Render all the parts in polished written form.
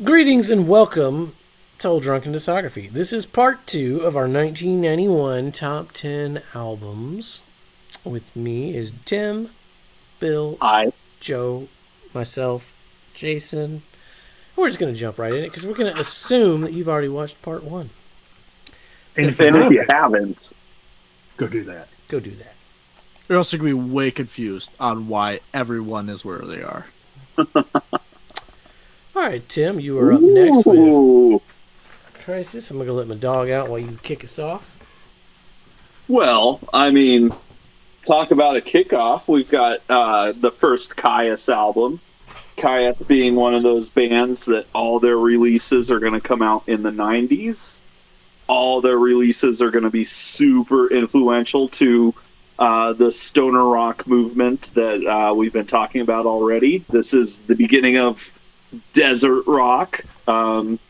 Greetings and welcome to Old Drunken Discography. This is part 2 of our 1991 Top 10 albums. With me is Tim, Bill, I Joe, myself, Jason. We're just going to jump right in it because we're going to assume that you've already watched part 1. And if and if you haven't, haven't, go do that. Go do that. You're also going to be way confused on why everyone is where they are. All right, Tim, you are up next with Ooh. Crisis. I'm going to let my dog out while you kick us off. Well, talk about a kickoff. We've got the first Caius album. Caius being one of those bands that all their releases are going to come out in the 90s. All their releases are going to be super influential to the stoner rock movement that we've been talking about already. This is the beginning of desert rock. And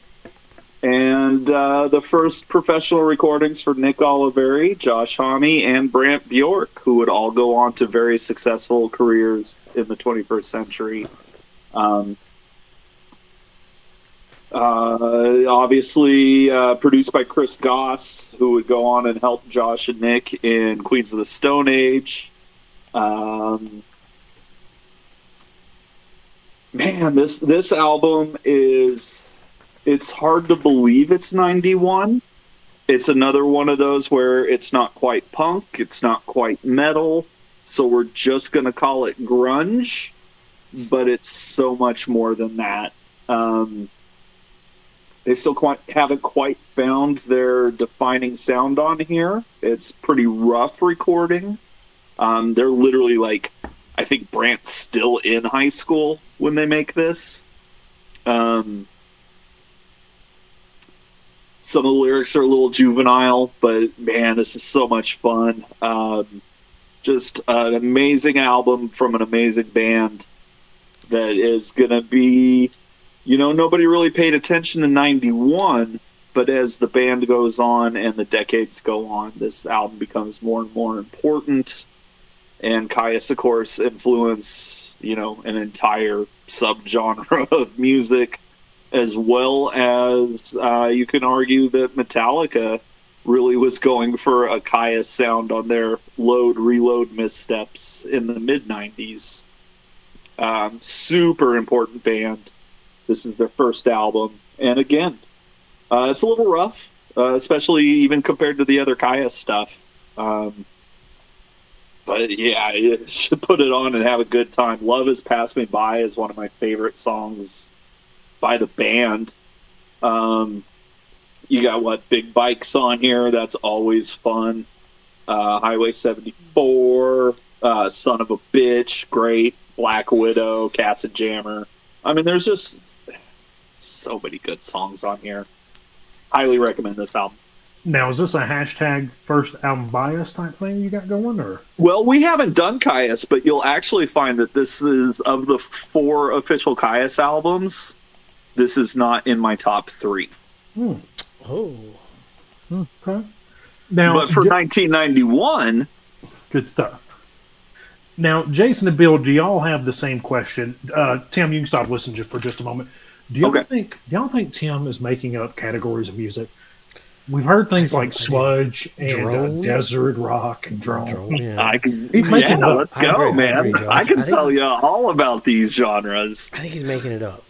the first professional recordings for Nick Oliveri, Josh Homme, and Brant Bjork, who would all go on to very successful careers in the 21st century. Obviously produced by Chris Goss, who would go on and help Josh and Nick in Queens of the Stone Age. Man, this album it's hard to believe it's 91. It's another one of those where it's not quite punk, it's not quite metal, so we're just going to call it grunge, but it's so much more than that. They still haven't quite found their defining sound on here. It's pretty rough recording. They're literally like, I think Brant's still in high school when they make this. Some of the lyrics are a little juvenile, but man, this is so much fun. Just an amazing album from an amazing band that is going to be, nobody really paid attention to 91, but as the band goes on and the decades go on, this album becomes more and more important. And Caius, of course, influenced, an entire subgenre of music, as well as you can argue that Metallica really was going for a Caius sound on their Load, Reload missteps in the mid-90s. Super important band. This is their first album. And again, it's a little rough, especially even compared to the other Caius stuff. But yeah, you should put it on and have a good time. Love Has Passed Me By is one of my favorite songs by the band. You got Big Bikes on here. That's always fun. Highway 74, Son of a Bitch, great. Black Widow, Cats and Jammer. There's just so many good songs on here. Highly recommend this album. Now, is this a hashtag first album bias type thing you got going, or? Well, we haven't done Caius, but you'll actually find that this is, of the 4 official Caius albums, this is not in my top 3. Oh. Okay. Now, but for 1991... Good stuff. Now, Jason and Bill, do y'all have the same question? Tim, you can stop listening for just a moment. Do y'all think Tim is making up categories of music? We've heard things like sludge and desert rock and drone. Yeah. He's making it up. Let's go, man. I can tell you all about these genres. I think he's making it up.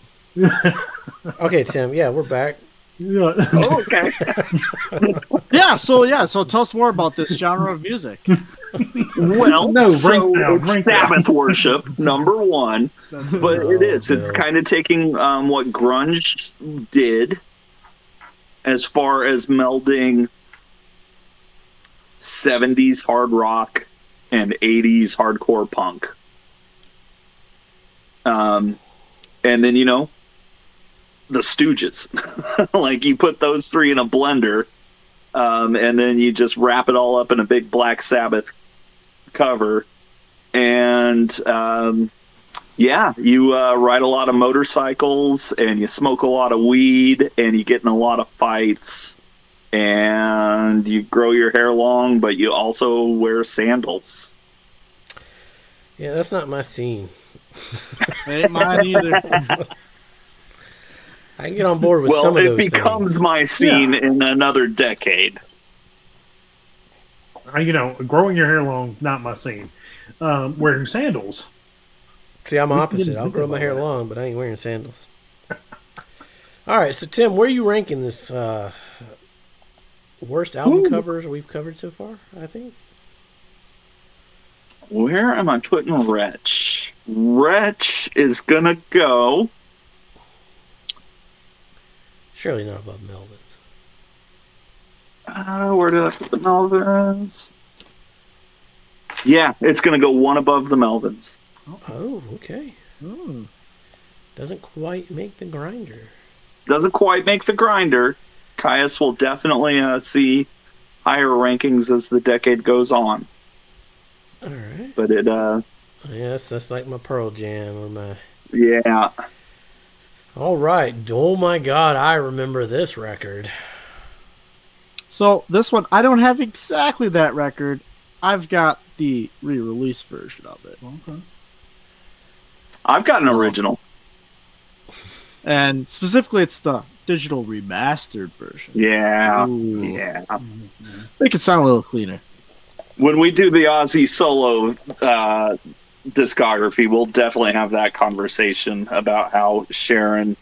Okay, Tim. Yeah, we're back. Yeah. Oh, okay. So tell us more about this genre of music. Well, it's rank Sabbath worship, number 1. But it is. It's kind of taking what grunge did as far as melding 70s hard rock and 80s hardcore punk. And then, the Stooges. Like, you put those 3 in a blender, and then you just wrap it all up in a big Black Sabbath cover. And, you ride a lot of motorcycles, and you smoke a lot of weed, and you get in a lot of fights, and you grow your hair long, but you also wear sandals. Yeah, that's not my scene. Ain't mine either. I can get on board with some of Well, those it becomes things. my scene in another decade. Growing your hair long, not my scene. Wearing sandals. See, I'm We can opposite. get I'll grow my about hair that. long, but I ain't wearing sandals. All right, so Tim, where are you ranking this worst album Ooh. covers we've covered so far? I think. Where am I putting Wretch? Wretch is gonna go. Surely not above Melvin's. Where did I put the Melvins? Yeah, it's gonna go one above the Melvins. Oh, okay. Hmm. Doesn't quite make the grinder. Doesn't quite make the grinder. Caius will definitely see higher rankings as the decade goes on. All right. But it, Yes, that's like my Pearl Jam or my. yeah. All right. Oh my God, I remember this record. So this one, I don't have exactly that record. I've got the re-release version of it, Okay. I've got an original. and specifically, it's the digital remastered version. Yeah. Ooh. Yeah. Make it sound a little cleaner. When we do the Ozzy solo discography, we'll definitely have that conversation about how Sharon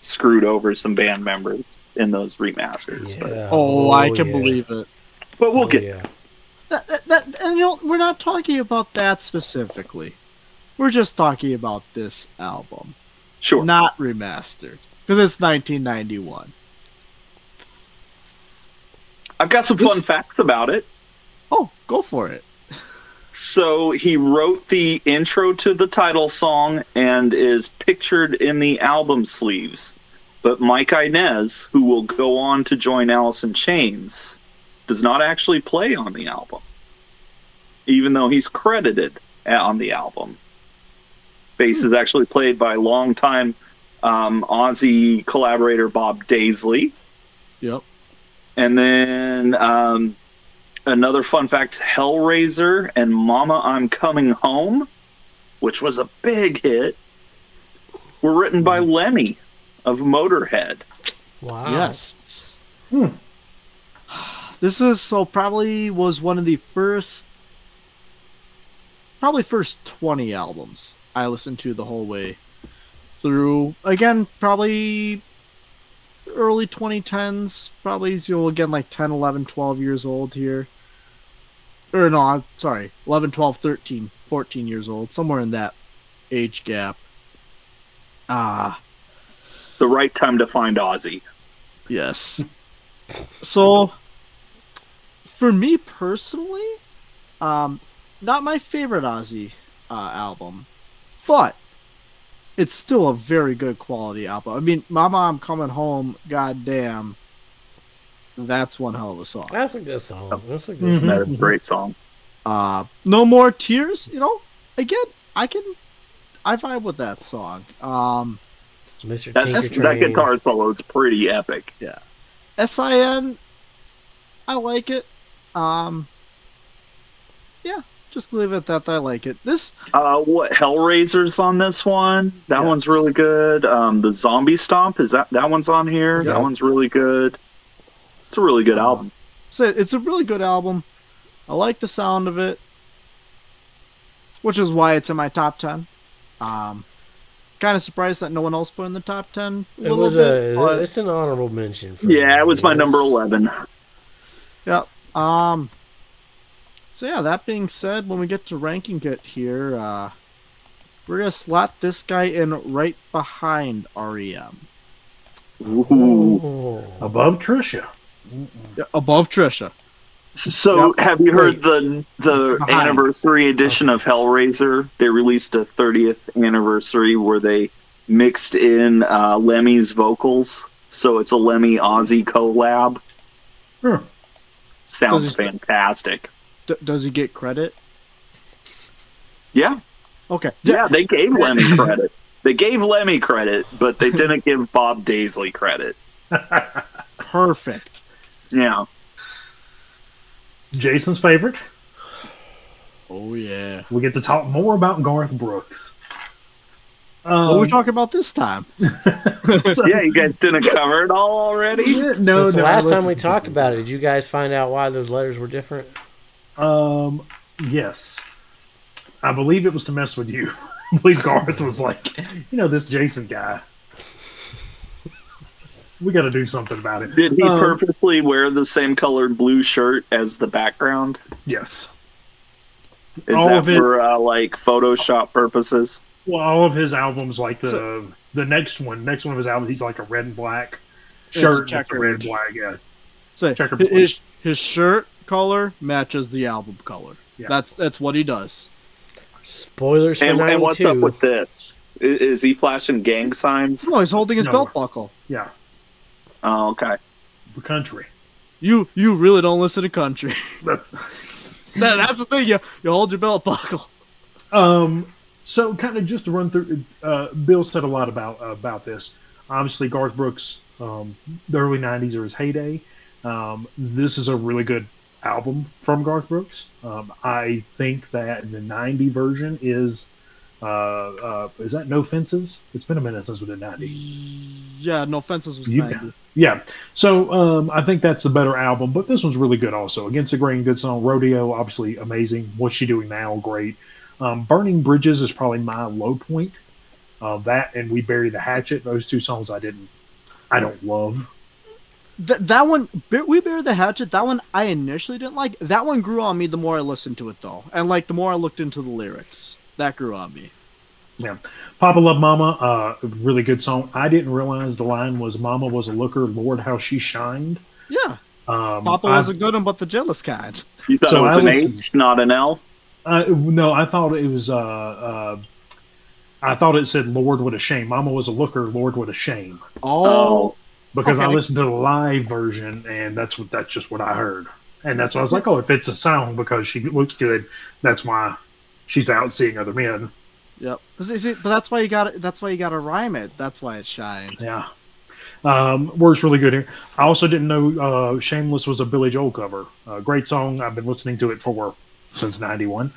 screwed over some band members in those remasters. Yeah. Oh, I can yeah. believe it. But we'll get Yeah. And we're not talking about that specifically. We're just talking about this album, sure. not remastered, because it's 1991. I've got some fun facts about it. Oh, go for it. So he wrote the intro to the title song and is pictured in the album sleeves. But Mike Inez, who will go on to join Alice in Chains, does not actually play on the album, even though he's credited on the album. Bass is actually played by longtime Ozzy collaborator Bob Daisley. Yep. And then another fun fact, Hellraiser and Mama, I'm Coming Home, which was a big hit, were written by Lemmy of Motorhead. Wow. Yes. This is probably was one of the first 20 albums I listened to the whole way through. Again, probably early 2010s, probably, again, like 10, 11, 12 years old here. Or no, I'm sorry, 11, 12, 13, 14 years old, somewhere in that age gap. The right time to find Ozzy. Yes. So, for me personally, not my favorite Ozzy album, but it's still a very good quality album. I mean, Mama, I'm Coming Home, goddamn, that's one hell of a song. That's a good song. That's a good song. That's a great song. No More Tears, again, I vibe with that song. Mr. That Tinker Train. guitar solo is pretty epic. Yeah. SIN, I like it. Yeah, just leave it at that. I like it. This What Hellraiser's on this one? That one's really good. The Zombie Stomp, is that one's on here? Yeah. That one's really good. It's a really good album. So it's a really good album. I like the sound of it, which is why it's in my top 10. Kind of surprised that no one else put in the top 10. It's an honorable mention. For Yeah, me. it was my number 11. Yep. So yeah, that being said, when we get to ranking it here, we're gonna slot this guy in right behind REM. Ooh. Oh. Above Trisha. Yeah, above Trisha. So, have you heard Wait. the Behind. anniversary edition of Hellraiser? They released a 30th anniversary where they mixed in Lemmy's vocals. So it's a Lemmy Ozzy collab. Sure. Sounds Does it- fantastic. Does he get credit? Yeah, Okay. yeah, they gave Lemmy credit. They gave Lemmy credit, but they didn't give Bob Daisley credit. Perfect. Yeah. Jason's favorite. Oh yeah. We get to talk more about Garth Brooks. What are we talking about this time? Yeah, you guys didn't cover it all already? Yeah, No, no, the no. last I time we listened to talked it. about it, did you guys find out why those letters were different? Yes. I believe it was to mess with you. I believe Garth was like, this Jason guy. We got to do something about it. Did he purposely wear the same colored blue shirt as the background? Yes. Is All that of it- for like Photoshop purposes? Well, all of his albums, like the next one of his albums, he's like a red and black shirt with the red and black. Yeah. So Checkerboard. his shirt color matches the album color. Yeah. That's what he does. Spoilers for And 92. what's up with this? Is he flashing gang signs? No, he's holding his No. belt buckle. Yeah. Oh, okay. The country. You really don't listen to country. That's That's the thing. You hold your belt buckle. So kind of just to run through. Bill said a lot about this. Obviously, Garth Brooks, the early '90s are his heyday. This is a really good album from Garth Brooks. I think that the '90 version is that No Fences? It's been a minute since we did '90. Yeah, No Fences was You've 90. got- Yeah. So I think that's the better album, but this one's really good also. Against the Grain, good song. Rodeo, obviously amazing. What's She Doing Now? Great. Burning Bridges is probably my low point. That and We Bury the Hatchet. Those two songs I don't love. That one, We Bury the Hatchet, that one I initially didn't like. That one grew on me the more I listened to it, though. And, like, the more I looked into the lyrics. That grew on me. Yeah. Papa Love Mama, really good song. I didn't realize the line was Mama was a looker, Lord how she shined. Yeah. Papa was a good one, but the jealous kind. You thought So it was I an listened- H, not an L? No, I thought it was I thought it said Lord what a shame. Mama was a looker, Lord what a shame. Oh. Because I Okay. listened to the live version, and that's just what I heard, and that's why I was like, oh, if it's a song because she looks good, that's why she's out seeing other men. Yep. But that's why you got That's why you got to rhyme it. That's why it shines. Yeah, works really good here. I also didn't know "Shameless" was a Billy Joel cover. Great song. I've been listening to it since '91.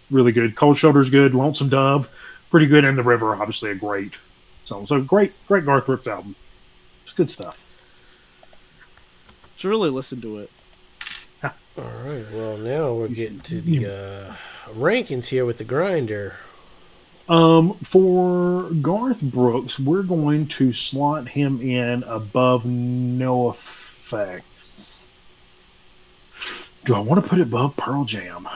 Really good. Cold Shoulder's good. Lonesome Dove, pretty good. And The River, obviously a great song. So great Garth Brooks album. It's good stuff. Should really listen to it. All right. Well, now we're getting to the rankings here with the grinder. For Garth Brooks, we're going to slot him in above No Effects. Do I want to put it above Pearl Jam?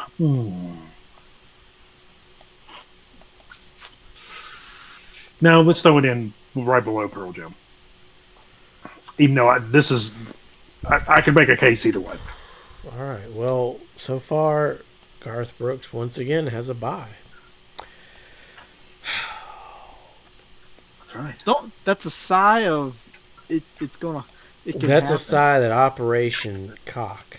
No, let's throw it in right below Pearl Jam. Even though I can make a case either way. All right. Well, so far, Garth Brooks once again has a bye. That's right. That's a sigh of it. It's gonna. It can That's happen. a sigh that Operation Cock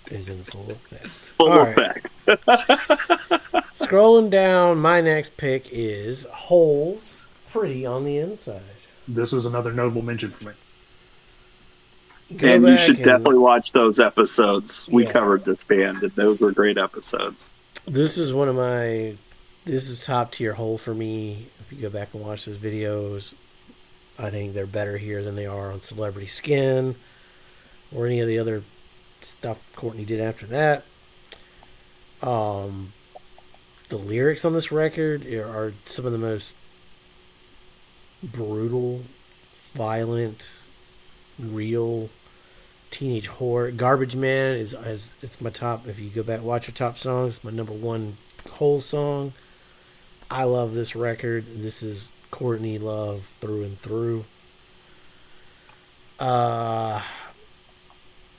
is in full effect. Full All right. effect. Scrolling down, my next pick is Holes Pretty on the Inside. This is another notable mention for me. Go And you back should and- definitely watch those episodes. We Yeah. covered this band, and those were great episodes. This is this is top tier Hole for me. If you go back and watch those videos, I think they're better here than they are on Celebrity Skin or any of the other stuff Courtney did after that. The lyrics on this record are some of the most brutal, violent, real teenage horror. Garbage Man it's my top. If you go back and watch your top songs, my number one Hole song. I love this record. This is Courtney love through and through.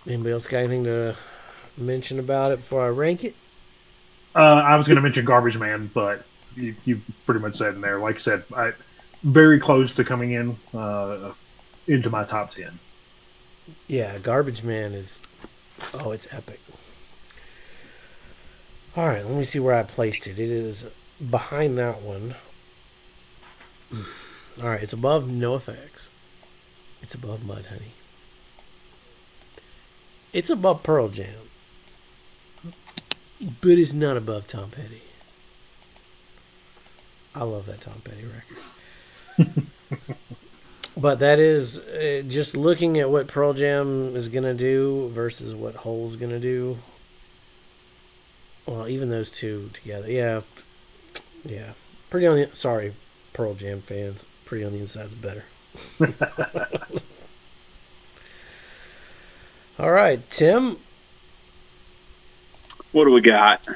Anybody else got anything to mention about it before I rank it? I was going to mention Garbage Man, but you pretty much said in there. Like I said, very close to coming in into my top 10. Yeah, Garbage Man is... Oh, it's epic. All right, let me see where I placed it. It is behind that one. All right, it's above No Effects. It's above Mudhoney. It's above Pearl Jam. But it's not above Tom Petty. I love that Tom Petty record. But that is just looking at what Pearl Jam is gonna do versus what Hole's gonna do. Well, even those two together, yeah. Pretty on the sorry, Pearl Jam fans. Pretty on the Inside's better. All right, Tim. What do we got?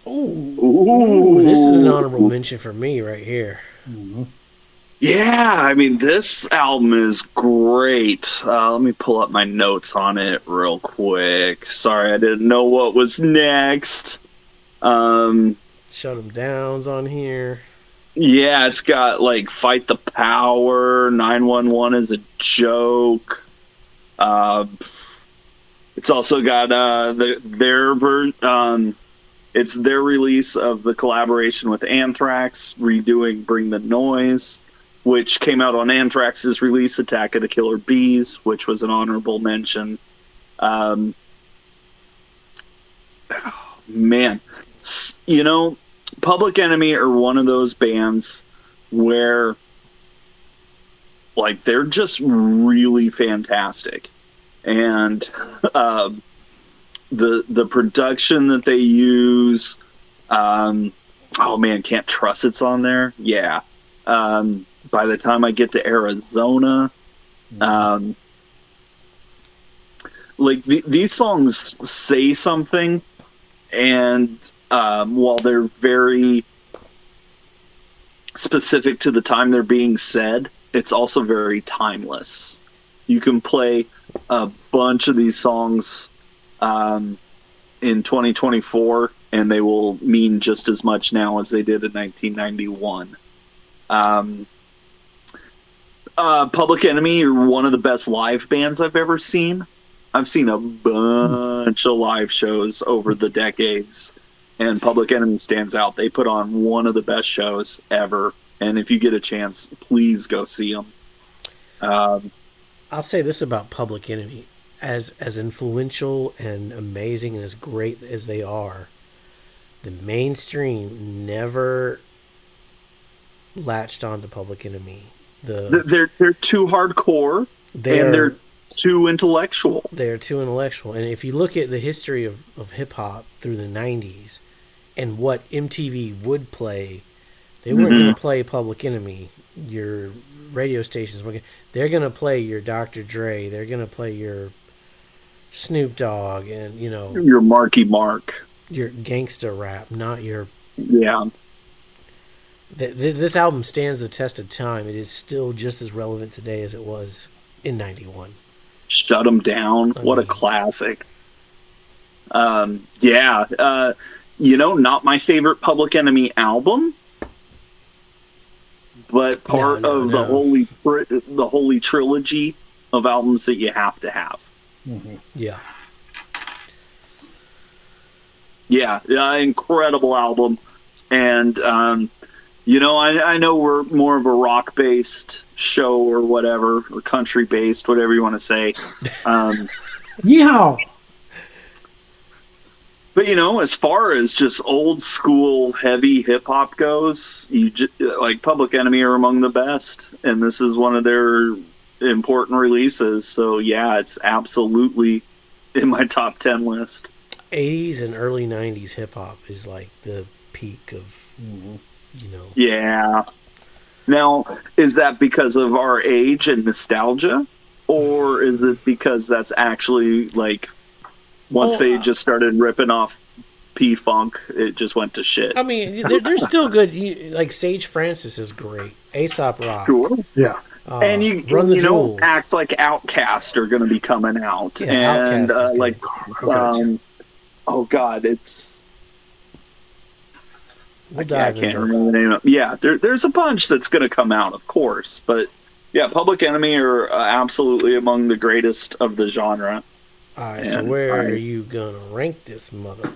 Ooh, this is an honorable mention for me right here. Mm-hmm. Yeah, I mean, this album is great. Let me pull up my notes on it real quick. Sorry, I didn't know what was next. Shut 'em Downs on here. Yeah, it's got like Fight the Power, 911 is a joke. It's also got it's their release of the collaboration with Anthrax, redoing Bring the Noise, which came out on Anthrax's release, Attack of the Killer Bees, which was an honorable mention. Man, you know, Public Enemy are one of those bands where, like, they're just really fantastic. And the production that they use, oh man, Can't Trust It's on there. Yeah. By the time I get to Arizona, like these songs say something, and while they're very specific to the time they're being said, it's also very timeless. You can play a bunch of these songs in 2024, and they will mean just as much now as they did in 1991. Public Enemy are one of the best live bands I've ever seen. I've seen a bunch of live shows over the decades, and Public Enemy stands out. They put on one of the best shows ever, and if you get a chance, please go see them. I'll say this about Public Enemy. As influential and amazing and as great as they are, the mainstream never latched on to Public Enemy. They're too hardcore, and they're too intellectual. They're too intellectual. And if you look at the history of hip-hop through the 90s and what MTV would play, they weren't going to play Public Enemy. Your radio stations, they're going to play your Dr. Dre. They're going to play your Snoop Dogg and, you know, your Marky Mark, your gangsta rap, not your... Yeah. This album stands the test of time. It is still just as relevant today as it was in 91. Shut 'em Down. What a classic. You know, not my favorite Public Enemy album, but part of the holy trilogy of albums that you have to have. Mm-hmm. Yeah, incredible album. And you know, I know we're more of a rock-based show or whatever, or country-based, whatever you want to say. Yeah. But, you know, as far as just old-school, heavy hip-hop goes, like, Public Enemy are among the best. And this is one of their important releases. So, yeah, it's absolutely in my top 10 list. 80s and early 90s hip-hop is, like, the peak of... You know. Yeah. Now, is that because of our age and nostalgia? Or is it because that's actually, like, once they just started ripping off P-Funk, it just went to shit? I mean, they're still good. Like, Sage Francis is great. Aesop Rock. Sure. Yeah. And you know, acts like Outkast are going to be coming out. Yeah, and, like, oh, God, it's... I can't remember the name of it. Yeah, there's a bunch that's going to come out, of course. But, yeah, Public Enemy are absolutely among the greatest of the genre. All right, so where are you going to rank this mother?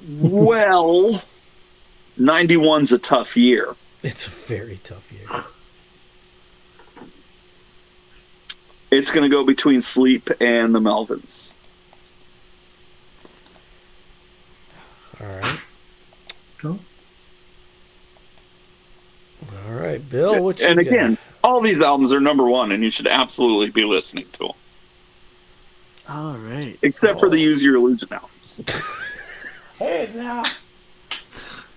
Well, 91's a tough year. It's a very tough year. It's going to go between Sleep and the Melvins. All right. Cool. Bill, what you And got? again, all these albums are number one, and you should absolutely be listening to them. All right. Except for the Use Your Illusion albums. Hey, now.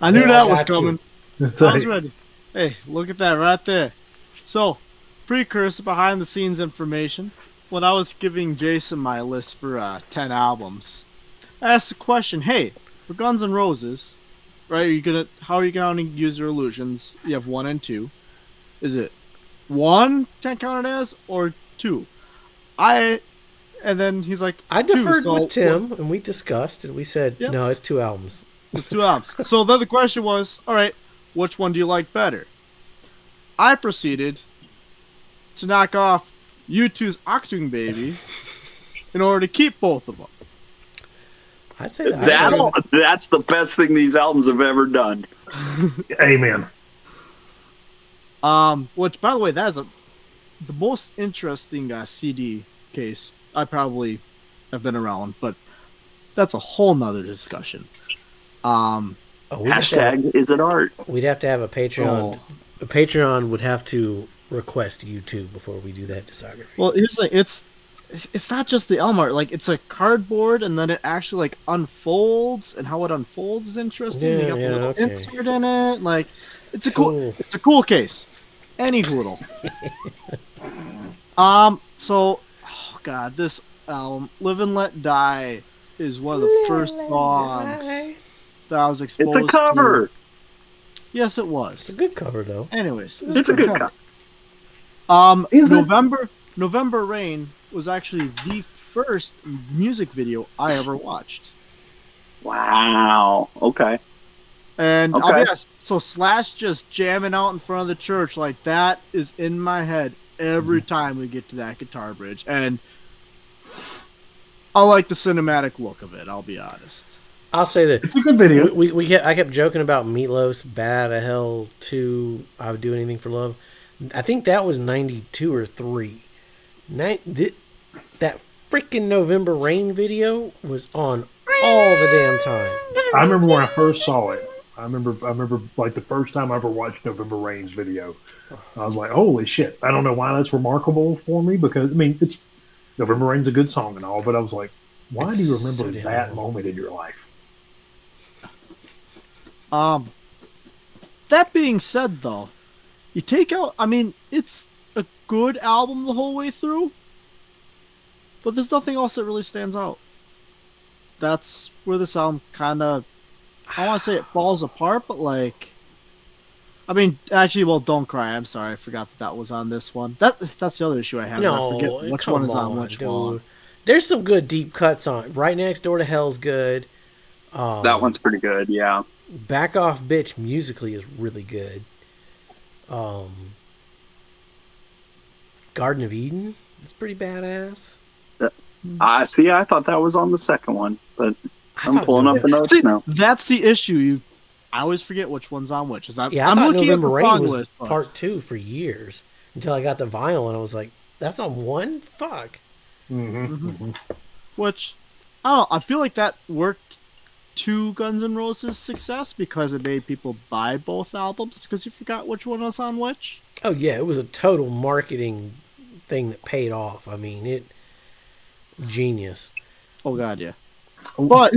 I knew Yeah, I that was got you. coming. That's I was right. ready. Hey, look at that right there. So, precursor behind the scenes information. When I was giving Jason my list for 10 albums, I asked the question, hey, for Guns N' Roses, right, how are you going to use your illusions? You have 1 and 2. Is it 1 can't count it as, or 2? And then he's like, I 2, deferred so with Tim, and we discussed, and we said, Yep. no, it's 2 albums. It's 2 albums. So then the question was, all right, which one do you like better? I proceeded to knock off U2's Achtung Baby in order to keep both of them. I'd say that. That's the best thing these albums have ever done. Amen. Which, by the way, that is the most interesting CD case I probably have been around, but that's a whole nother discussion. Hashtag is it art? We'd have to have a Patreon. Oh. A Patreon would have to request YouTube before we do that discography. Well, here's the thing, it's not just the album art, like it's a cardboard and then it actually like unfolds, and how it unfolds is interesting. Yeah, You got the little okay. insert in it, like it's a cool case. Any hoodle. So oh god, this album, Live and Let Die, is one of the first songs that I was exposed It's a cover. to. Yes, it It's was. a good cover, though. Anyways, It's a good cover. Is it? November Rain was actually the first music video I ever watched. Wow. Okay. And I'll Okay. be honest, so Slash just jamming out in front of the church like that is in my head every time we get to that guitar bridge. And I like the cinematic look of it, I'll be honest. I'll say that It's a good video. I kept joking about Meatloaf's "Bad Out of Hell" to "I Would Do Anything for Love." I think that was 92 or 3. That freaking November Rain video was on all the damn time. I remember when I first saw it. I remember like the first time I ever watched November Rain's video. I was like, holy shit. I don't know why that's remarkable for me, because I mean it's November Rain's a good song and all, but I was like, why do you It's remember so damn that long. moment in your life? That being said, though, you take out, I mean, it's a good album the whole way through, but there's nothing else that really stands out. That's where this album kind of, I want to say it falls apart, but like, I mean, actually, well, Don't Cry. I'm sorry, I forgot that was on this one. That's the other issue I have. No, I forget which come one is on which dude. one. There's some good deep cuts on. Right Next Door to Hell's good. That one's pretty good. Yeah. Back Off Bitch musically is really good. Garden of Eden is pretty badass. I see. I thought that was on the second one, but I I'm thought pulling up November- the notes See, now. that's the issue. I always forget which one's on which. Yeah, I I'm thought looking November at the Rain song was list, but- part 2 for years until I got the vinyl and I was like, "That's on one? Fuck!" Which, I don't know, I feel like that worked to Guns N' Roses' success because it made people buy both albums because you forgot which one was on which. Oh yeah, it was a total marketing thing that paid off. I mean, genius. Oh god, yeah. But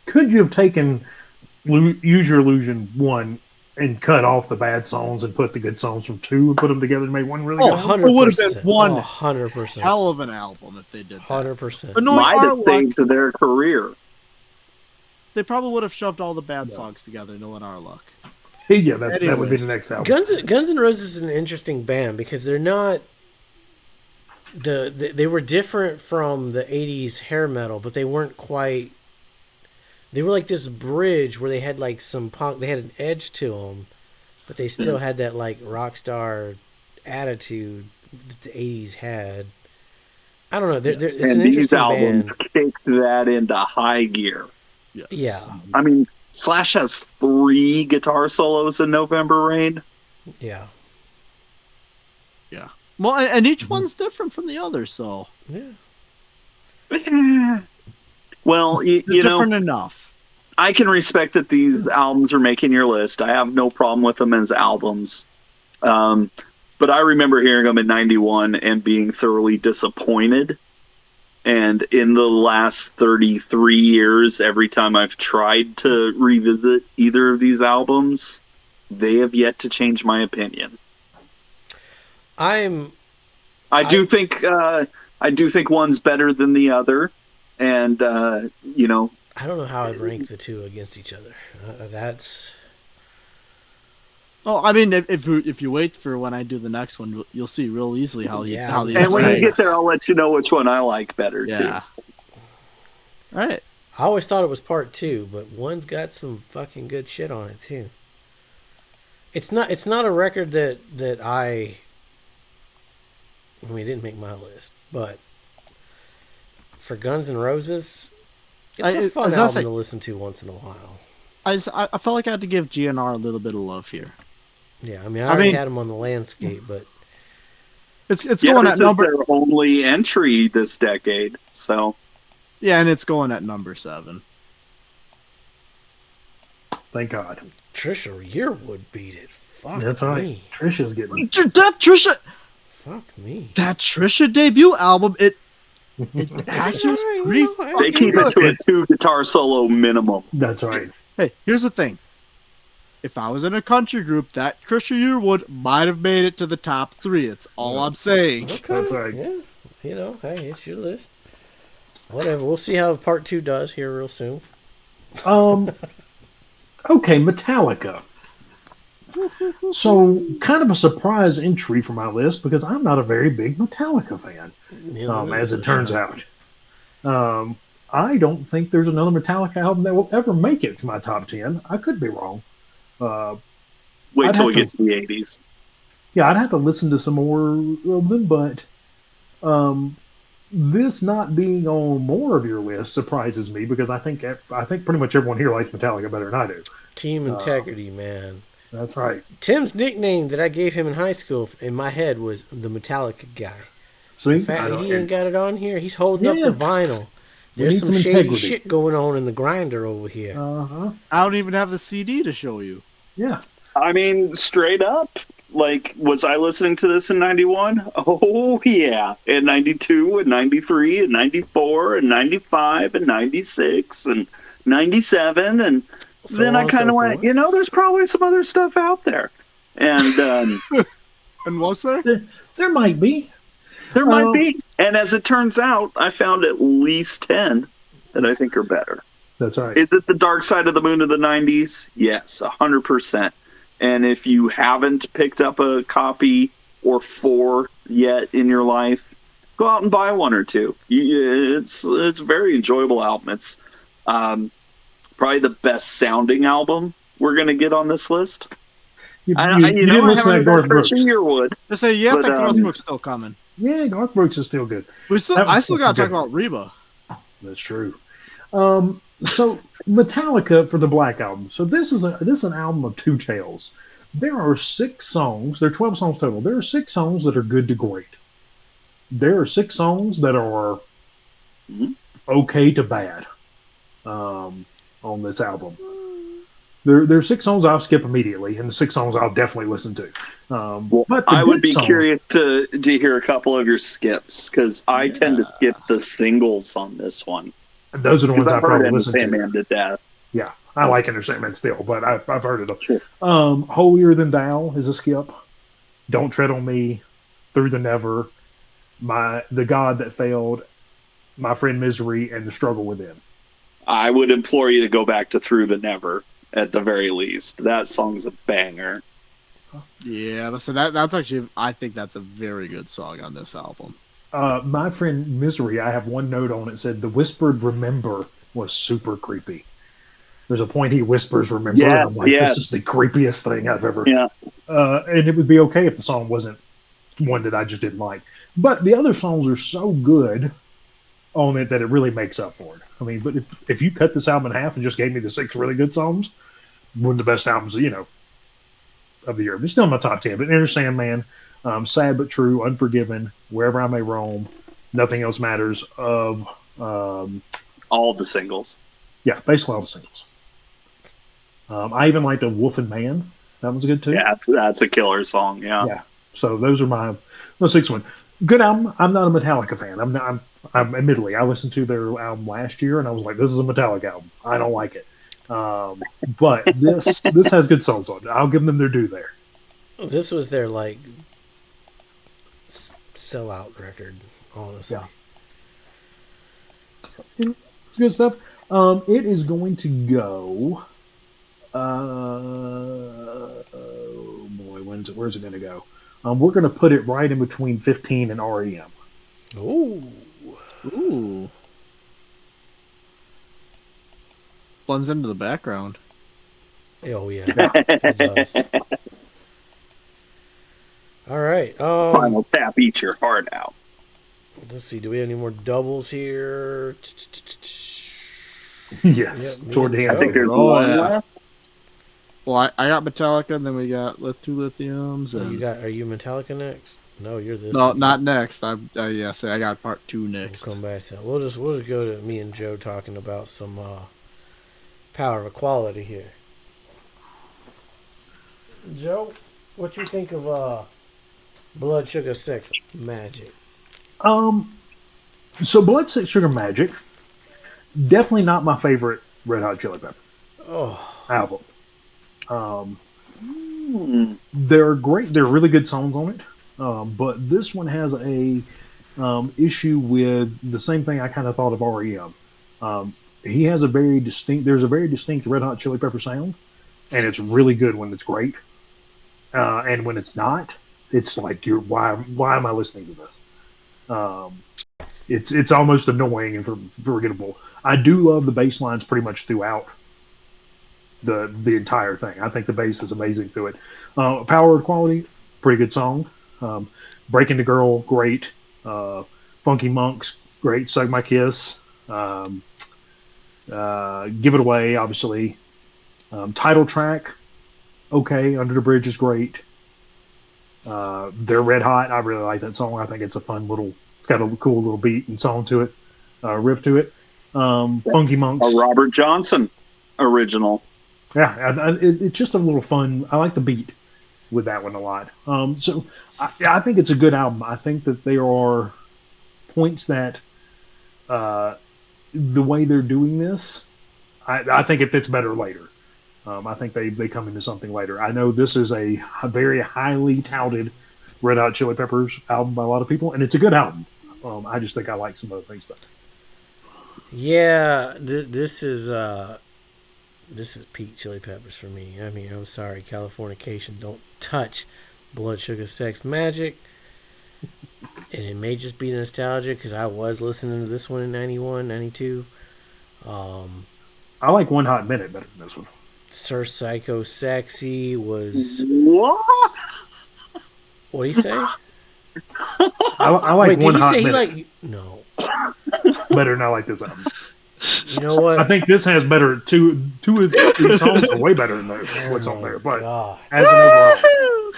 could you have taken Use Your Illusion 1 and cut off the bad songs and put the good songs from 2 and put them together and make one really good? 100%. it would have been one 100%. hell of an album if they did that. 100%. But knowing Might our have luck, saved their career. they probably would have shoved all the bad songs together, knowing our luck. Yeah, that would be Anyways. the next album. Guns N' Roses is an interesting band because they're not they were different from the 80s hair metal, but they weren't quite. They were like this bridge where they had like some punk. They had an edge to them, but they still had that like rock star attitude that the 80s had. I don't know. It's And an these interesting albums band. kicked that into high gear. Yeah, I mean, Slash has 3 guitar solos in November Rain. yeah, Yeah. Well, and each one's different from the other, so yeah. Well, you they're know, different enough. I can respect that these albums are making your list. I have no problem with them as albums. But I remember hearing them in '91 and being thoroughly disappointed. And in the last 33 years, every time I've tried to revisit either of these albums, they have yet to change my opinion. I do think one's better than the other, and you know, I don't know how I'd rank the two against each other. That's. Well, I mean, if you wait for when I do the next one, you'll see real easily how the And when you get there, I'll let you know which one I like better too. Right. I always thought it was part 2, but one's got some fucking good shit on it too. It's not a record that I mean, it didn't make my list, but for Guns N' Roses, it's a fun album to listen to once in a while. I felt like I had to give GNR a little bit of love here. Yeah, I mean, I already had them on the landscape, but it's going at number. Their only entry this decade, so yeah, and it's going at number 7. Thank God. Trisha Yearwood beat it. Fuck That's right. me. Trisha's getting that Trisha. Fuck me. That Trisha debut album, it actually was pretty. They keep it to a 2 guitar solo minimum. That's right. Hey, here's the thing. If I was in a country group, that Trisha Yearwood might have made it to the top 3. That's all I'm saying. Okay. That's right. Yeah. You know, hey, it's your list. Whatever. We'll see how part 2 does here real soon. Okay, Metallica. So, kind of a surprise entry for my list because I'm not a very big Metallica fan, as it turns out. I don't think there's another Metallica album that will ever make it to my top 10. I could be wrong. Wait till we get to the 80s. Yeah, I'd have to listen to some more of them, but this not being on more of your list surprises me because I think pretty much everyone here likes Metallica better than I do. Team integrity, man. That's right. Tim's nickname that I gave him in high school in my head was the Metallica guy. See, In fact, he ain't got it on here. He's holding up the vinyl. There's some shady integrity. shit going on in the grinder over here. I don't even have the CD to show you. Yeah. I mean, straight up, like, was I listening to this in 91? Oh, yeah. In 92, and 93, and 94, and 95, and 96, and 97, and So then I on, kind of so went, forth. you know, there's probably some other stuff out there. And And was there? There might be. there might be. And as it turns out, I found at least 10 that I think are better. That's right. Is it the Dark Side of the Moon of the 90s? Yes, 100%. And if you haven't picked up a copy or 4 yet in your life, go out and buy 1 or 2. It's a very enjoyable album. It's probably the best sounding album we're going to get on this list. You I didn't listen to Garth Brooks. Yearwood. I say, yeah, But, that Garth Brooks still coming. Yeah, Garth Brooks is still good. I was still such got a to talk good- about Reba. That's true. So Metallica for the Black Album. So this is an album of 2 tales. There are 6 songs. There are 12 songs total. There are 6 songs that are good to great. There are 6 songs that are okay to bad on this album. There are 6 songs I'll skip immediately, and the 6 songs I'll definitely listen to. But I would good be songs- curious to hear a couple of your skips, because I tend to skip the singles on this one. And those are the ones I I've heard probably Enter listen to. Sandman to death. Yeah, I like Enter Sandman still, but I've heard of them. Sure. Holier Than Thou is a skip. Don't Tread on Me, Through the Never, The God That Failed, My Friend Misery, and The Struggle Within. I would implore you to go back to Through the Never at the very least. That song's a banger. Yeah, so that's actually, I think that's a very good song on this album. My Friend Misery, I have one note on it, said the whispered remember was super creepy. There's a point he whispers remember, and I'm like, this is the creepiest thing I've ever... Yeah. And it would be okay if the song wasn't one that I just didn't like. But the other songs are so good on it that it really makes up for it. I mean, but if you cut this album in half and just gave me the 6 really good songs, one of the best albums, of the year. It's still in my top 10, but Enter Sandman, Sad But True, Unforgiven, Wherever I May Roam, Nothing Else Matters, of... all the singles. Yeah, basically all the singles. I even liked A Wolf and Man. That one's good too. Yeah, that's a killer song. Yeah. Yeah. So those are my the sixth one. Good album. I'm not a Metallica fan. I'm not. I'm admittedly, I listened to their album last year, and I was like, "This is a Metallica album. I don't like it." But this has good songs on it. I'll give them their due there. This was their like sellout record, honestly. Yeah. It's good stuff. It is going to go. Oh boy, where's it going to go? We're going to put it right in between 15 and REM. Ooh. Ooh. Blends into the background. Oh yeah, it does. All right. Final Tap, Eat Your Heart Out. Let's see. Do we have any more doubles here? Yes. Yep, Toward the end. I think there's Oh, one yeah. left. Well, I got Metallica, and then we got two Lithiums. And... Are you Metallica next? No, you're this. No, not next. I got part 2 We'll next. come back to that. We'll just go to me and Joe talking about some Power of Equality here. Joe, what you think of Blood Sugar Sex Magic? So Blood Sugar Magic, definitely not my favorite Red Hot Chili Pepper album. They're great. They're really good songs on it. But this one has a issue with the same thing I kind of thought of REM. He has there's a very distinct Red Hot Chili Pepper sound, and it's really good when it's great. And when it's not, it's like why am I listening to this? It's almost annoying and forgettable. I do love the bass lines pretty much throughout the entire thing. I think the bass is amazing through it. Power of Equality, pretty good song. Breaking the Girl, great. Funky Monks, great. Suck My Kiss. Give It Away, obviously. Title track, okay. Under the Bridge is great. They're Red Hot. I really like that song. I think it's a fun little. It's got a cool little beat and song to it, riff to it. Funky Monks, A Robert Johnson original. Yeah, it's just a little fun. I like the beat with that one a lot. So I think it's a good album. I think that there are points that the way they're doing this, I think it fits better later. I think they come into something later. I know this is a very highly touted Red Hot Chili Peppers album by a lot of people, and it's a good album. I just think I like some other things better. Yeah, this is peak Chili Peppers for me. I mean, I'm sorry, Californication don't touch Blood Sugar Sex Magic. And it may just be nostalgia because I was listening to this one in 91, 92. I like One Hot Minute better than this one. Sir Psycho Sexy was... What? What did he say? I like Wait, One did he Hot say Minute he like... No. better than I like this album. You know what? I think this has better. Two of these songs are way better than what's on there. But God. as an overall,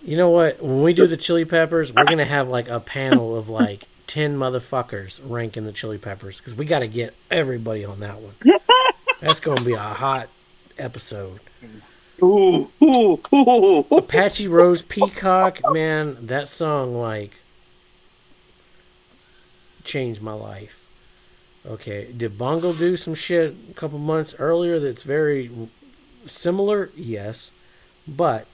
You know what? When we do the Chili Peppers, we're going to have like a panel of like 10 motherfuckers ranking the Chili Peppers because we got to get everybody on that one. That's going to be a hot episode. Ooh, ooh, ooh. Apache Rose Peacock, man, that song like changed my life. Okay, did Bongo do some shit a couple months earlier that's very similar? Yes, but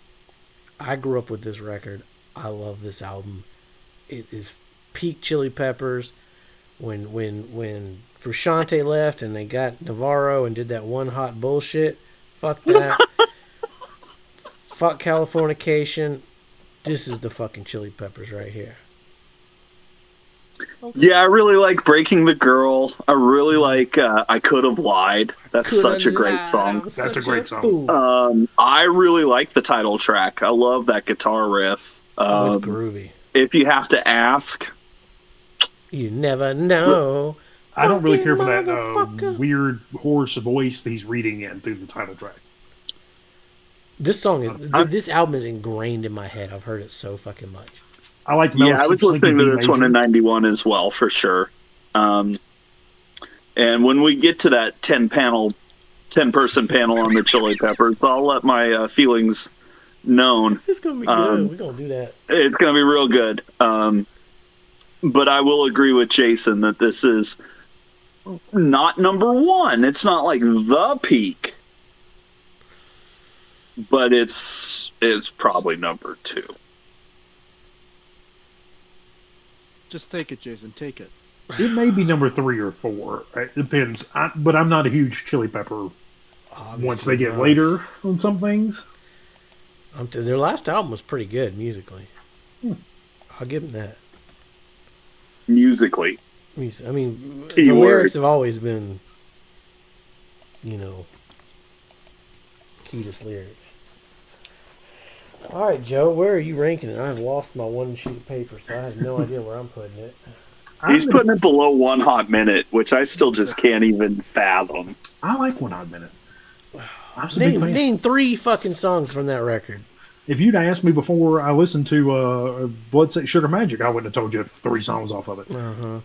I grew up with this record. I love this album. It is peak Chili Peppers. When Frusciante left and they got Navarro and did that one hot bullshit, fuck that. Fuck Californication. This is the fucking Chili Peppers right here. Yeah, I really like Breaking the Girl. I really like I Could Have Lied. That's such a great song. that's a great song. I really like the title track. I love that guitar riff. It's groovy. If you have to ask, You never know. I don't really care for that Motherfucker. weird hoarse voice that he's reading in through the title track. This song is this album is ingrained in my head. I've heard it so fucking much. I like. yeah, I was listening to this one in '91 as well, for sure. And when we get to that 10-panel 10-person panel on the Chili Peppers. So I'll let my feelings known. It's gonna be good. We're gonna do that. It's gonna be real good. But I will agree with Jason that this is not number one. It's not like the peak, but it's probably number two. Just take it, Jason. Take it. It may be number 3 or 4. It depends. But I'm not a huge Chili Pepper. Obviously Once they get not. later on some things. Their last album was pretty good musically. I'll give them that. Musically. I mean, the Keyword. lyrics have always been, cutest lyrics. All right, Joe, where are you ranking it? I've lost my one sheet of paper, so I have no idea where I'm putting it. He's putting it below 1 Hot Minute, which I still just can't even fathom. I like 1 Hot Minute. I'm a big fan. Name 3 fucking songs from that record. If you'd asked me before I listened to Blood Set Sugar Magic, I wouldn't have told you 3 songs off of it.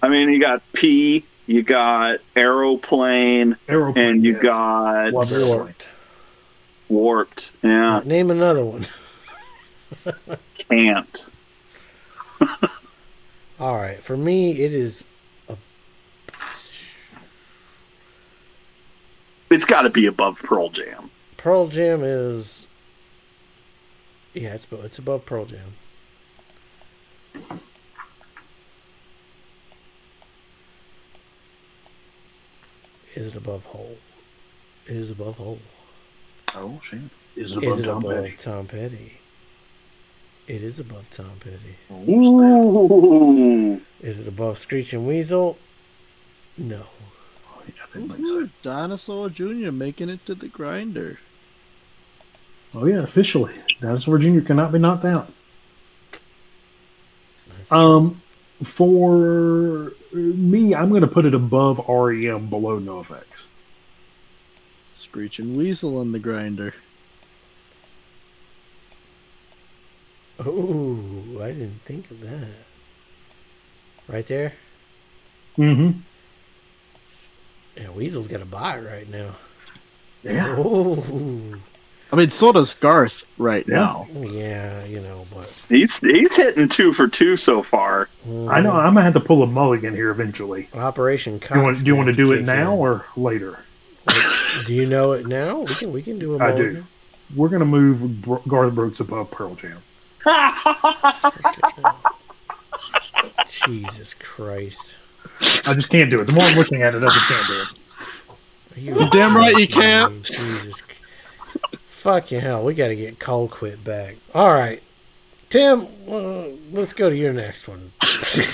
I mean, you got P, you got Aeroplane, and you got Warped. Yeah, Name another one. can't. All right, for me, it is. It's got to be above Pearl Jam. Pearl Jam is. Yeah, it's above Pearl Jam. Is it above Hole? It is above Hole. Oh, shit. Is it above Tom Petty? It is above Tom Petty. Ooh. Is it above Screeching Weasel? No. Oh, yeah, I didn't think so. Dinosaur Jr. making it to the grinder. Oh, yeah, officially. Dinosaur Jr. cannot be knocked out. That's true. For me, I'm going to put it above REM, below NoFX. Screeching Weasel on the grinder. Ooh, I didn't think of that. Right there? Mm-hmm. Yeah, Weasel's got a bye right now. Yeah. Ooh. I mean, so does Garth right now. Yeah, but... He's hitting 2 for 2 so far. I know. I'm going to have to pull a mulligan here eventually. Operation Do you want to do it now kick in. or later? Do you know it now? We can do a I mulligan. do. We're going to move Garth Brooks above Pearl Jam. Jesus Christ. I just can't do it. The more I'm looking at it, I just can't do it. Are you You're damn right you joking me? can't. Jesus. Fucking hell. We got to get Cole quit back. All right. Tim, let's go to your next one.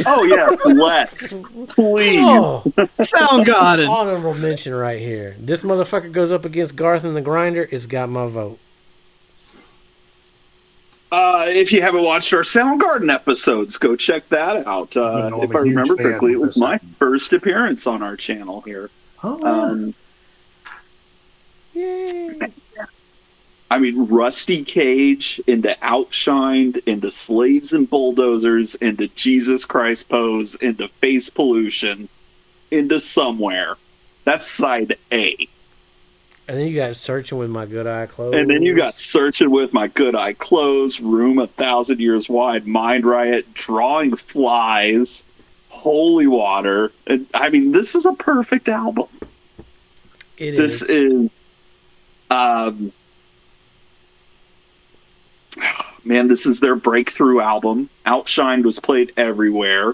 Oh, yes, let's. Please. Oh, Soundgarden. honorable mention right here. This motherfucker goes up against Garth and the Grinder. It's got my vote. If you haven't watched our Soundgarden episodes, go check that out. I'm If a I huge remember fan correctly, it of was this my album. first appearance on our channel here. Oh, Yay. I mean, Rusty Cage into Outshined, into Slaves and Bulldozers, into Jesus Christ Pose, into Face Pollution, into Somewhere. That's side A. And then you got Searching with My Good Eye Closed. And then you got Searching with My Good Eye Closed, Room 1,000 Years Wide, Mind Riot, Drawing Flies, Holy Water. And, I mean, this is a perfect album. This is man, this is their breakthrough album. Outshined was played everywhere.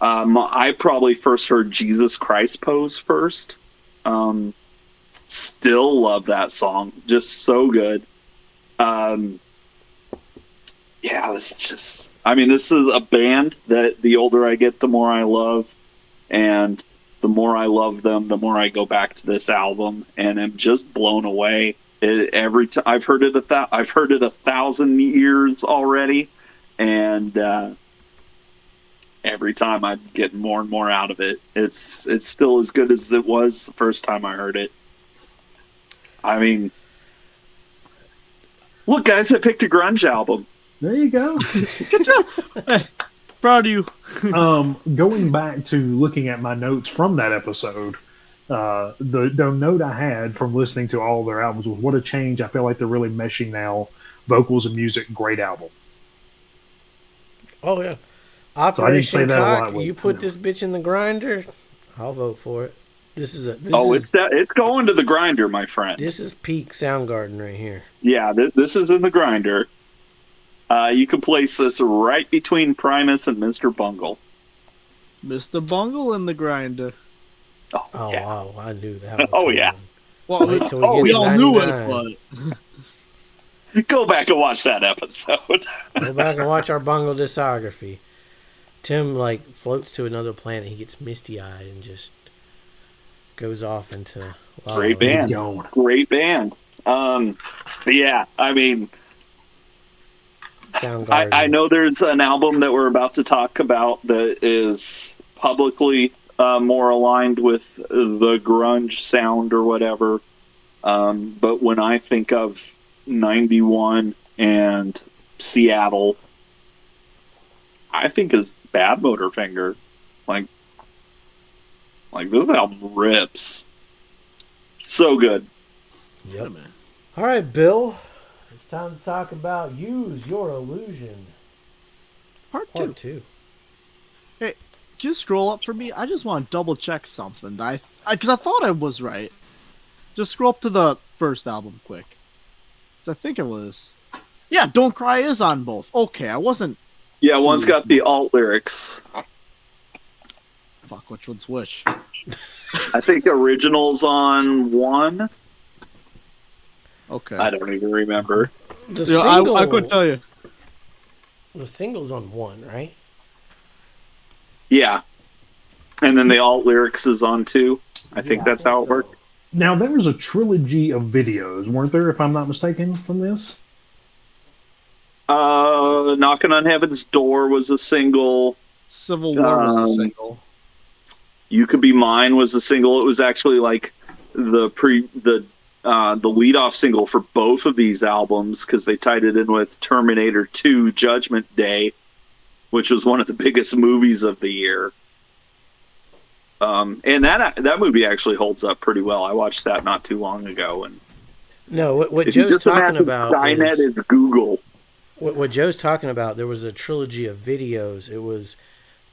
I probably first heard Jesus Christ Pose first. Still love that song. Just so good. Yeah, this just... I mean, this is a band that the older I get, the more I love. And the more I love them, the more I go back to this album. And I'm just blown away. Every time I've heard it 1,000 years already, and every time I'm getting more and more out of it. It's still as good as it was the first time I heard it. I mean, look, guys, I picked a grunge album. there you go. Good job. Hey, proud of you. Going back to looking at my notes from that episode, The note I had from listening to all their albums was, what a change. I feel like they're really meshing now. Vocals and music, great album. Oh yeah, So I didn't say Operation that a lot. Cock. You put this bitch in the grinder, I'll vote for it. This is it's going to the grinder, my friend. This is peak Soundgarden right here. Yeah, this is in the grinder. You can place this right between Primus and Mr. Bungle. Mr. Bungle in the grinder. Oh yeah. wow, I knew that. Was Oh yeah. Well, Wait till we we get to all knew 99. it, but Go back and watch that episode. Go back and watch our Bungle discography. Tim floats to another planet. He gets misty eyed and just goes off into Great band. Great band. But yeah, I mean, Soundgarden. I know there's an album that we're about to talk about that is publicly more aligned with the grunge sound or whatever. But when I think of 91 and Seattle, I think is Bad Motorfinger. Like this album rips. So good. Yep. All right, Bill. It's time to talk about Use Your Illusion. Part two. Hey, can you scroll up for me? I just want to double check something. Because I thought I was right. Just scroll up to the first album quick. I think it was. Yeah, Don't Cry is on both. Okay, I wasn't. Yeah, one's got the alt lyrics. Fuck, which one's which? I think Original's on one. Okay. I don't even remember. The single, I couldn't tell you. The single's on one, right? Yeah. And then the alt lyrics is on two. I think that's how it worked. Now, there was a trilogy of videos, weren't there, if I'm not mistaken, from this? Knocking on Heaven's Door was a single. Civil War was a single. You Could Be Mine was a single. It was actually like the lead-off single for both of these albums because they tied it in with Terminator 2 Judgment Day, which was one of the biggest movies of the year. And that movie actually holds up pretty well. I watched that not too long ago. And no, what Joe's talking about Skynet is Google. What Joe's talking about, there was a trilogy of videos. It was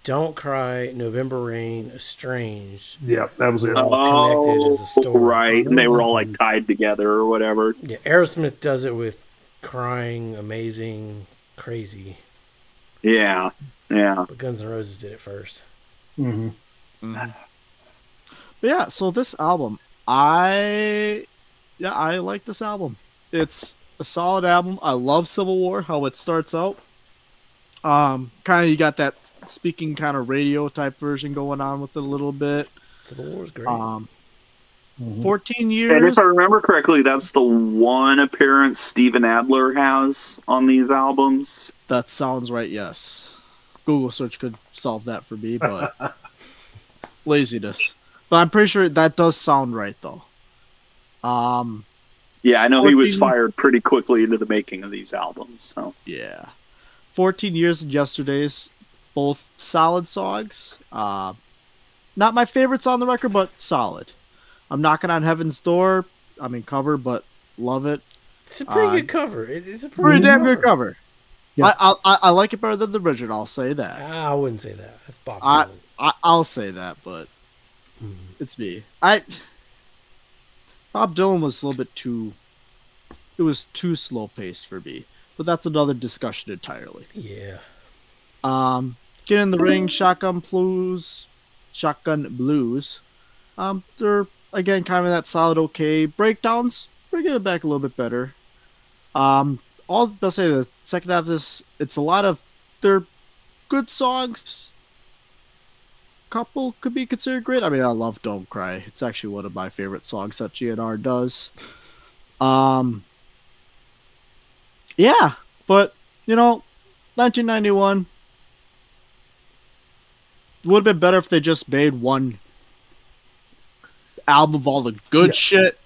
Don't Cry, November Rain, Estranged. Yeah, that was it. All connected as a story. Right, and they were all like tied together or whatever. Yeah, Aerosmith does it with Crying, Amazing, Crazy. Yeah. But Guns N' Roses did it first. Mm-hmm. Mm-hmm. But yeah, so this album, I like this album. It's a solid album. I love Civil War, how it starts out. Kind of you got that speaking kind of radio type version going on with it a little bit. Civil War's great. 14 years. And if I remember correctly, that's the one appearance Steven Adler has on these albums. That sounds right, yes. Google search could solve that for me, but laziness. But I'm pretty sure that does sound right, though. Yeah, I know he was fired pretty quickly into the making of these albums. So yeah, 14 Years and Yesterdays, both solid songs. Not my favorites on the record, but solid. I'm Knocking on Heaven's Door. I mean, cover, but love it. It's a pretty good cover. It's a pretty damn cover. good cover. Yeah. I like it better than the original. I'll say that. I wouldn't say that. That's Bob Dylan. I'll say that, but it's me. Bob Dylan was a little bit too. It was too slow paced for me, but that's another discussion entirely. Yeah. Get in the Ring, Shotgun Blues. They're again kind of that solid okay. Breakdowns, bringing it back a little bit better. All I'll say the second half of this, it's a lot of they're good songs. Couple could be considered great. I mean, I love Don't Cry. It's actually one of my favorite songs that GNR does. Yeah, but 1991 would have been better if they just made one album of all the good shit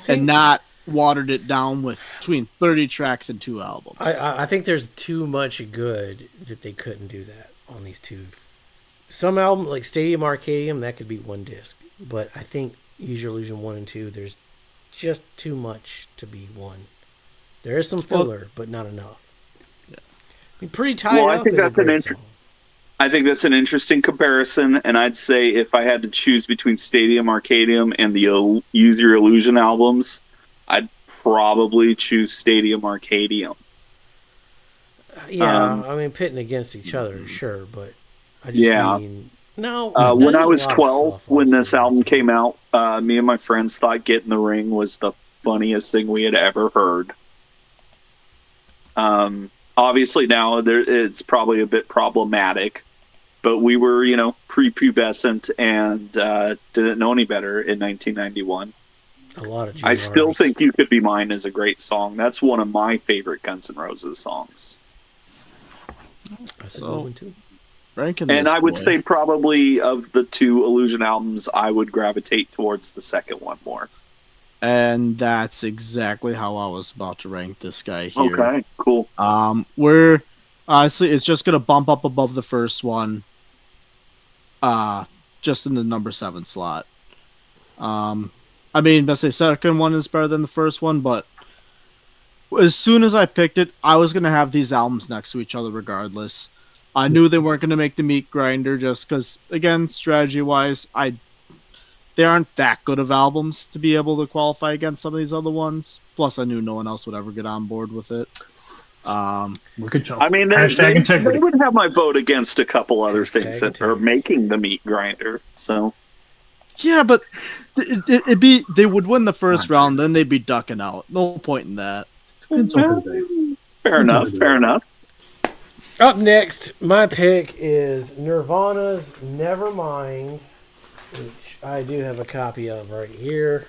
and not watered it down with between 30 tracks and 2 albums. I think there's too much good that they couldn't do that on these two. Some album like Stadium Arcadium, that could be one disc, but I think Use Your Illusion 1 and 2, there's just too much to be 1. There is some filler, but not enough. Yeah. I mean, Pretty Tied Up I think is that's a great song. I think that's an interesting comparison, and I'd say if I had to choose between Stadium Arcadium and the Use Your Illusion albums, I'd probably choose Stadium Arcadium. Yeah, I mean, pitting against each other, sure, but I just mean... No, when I there's a was lot of 12, fluff on when this Stadium album Arcadium. came out, me and my friends thought Get in the Ring was the funniest thing we had ever heard. Obviously now it's probably a bit problematic, but we were, prepubescent and didn't know any better in 1991. A lot of I still GRs. think You Could Be Mine is a great song. That's one of my favorite Guns N' Roses songs. That's a good one, too. Ranking And this I would boy. say probably of the two Illusion albums, I would gravitate towards the second one more. And that's exactly how I was about to rank this guy here. Okay, cool. We're honestly, it's just gonna bump up above the first one. Just in the number 7 slot. I mean, let's say second one is better than the first one, but as soon as I picked it, I was gonna have these albums next to each other regardless. I knew they weren't gonna make the meat grinder just because, again, strategy-wise, they aren't that good of albums to be able to qualify against some of these other ones. Plus, I knew no one else would ever get on board with it. Look at you. I mean, Hashtag integrity. they would have my vote against a couple other Hashtag things that are integrity. making the meat grinder. So, Yeah, but they would win the first round, then they'd be ducking out. No point in that. Depends on who they fair enough, fair enough. Up next, my pick is Nirvana's Nevermind, which I do have a copy of right here.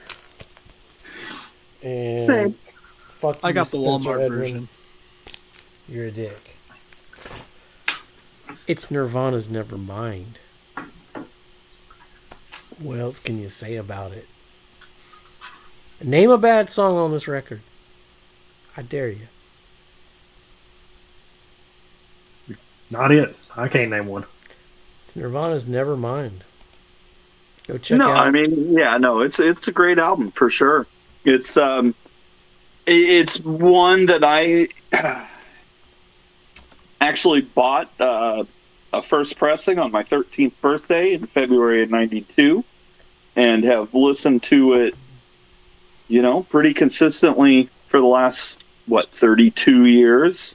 And Same. Fuck I you, got the Spencer Walmart Edwin. version. You're a dick. It's Nirvana's Nevermind. What else can you say about it? Name a bad song on this record. I dare you. Not it. I can't name one. It's Nirvana's Nevermind. Go check No, out. I mean, yeah, no, it's a great album for sure. It's one that I actually bought a first pressing on my 13th birthday in February of '92, and have listened to it, pretty consistently for the last 32 years.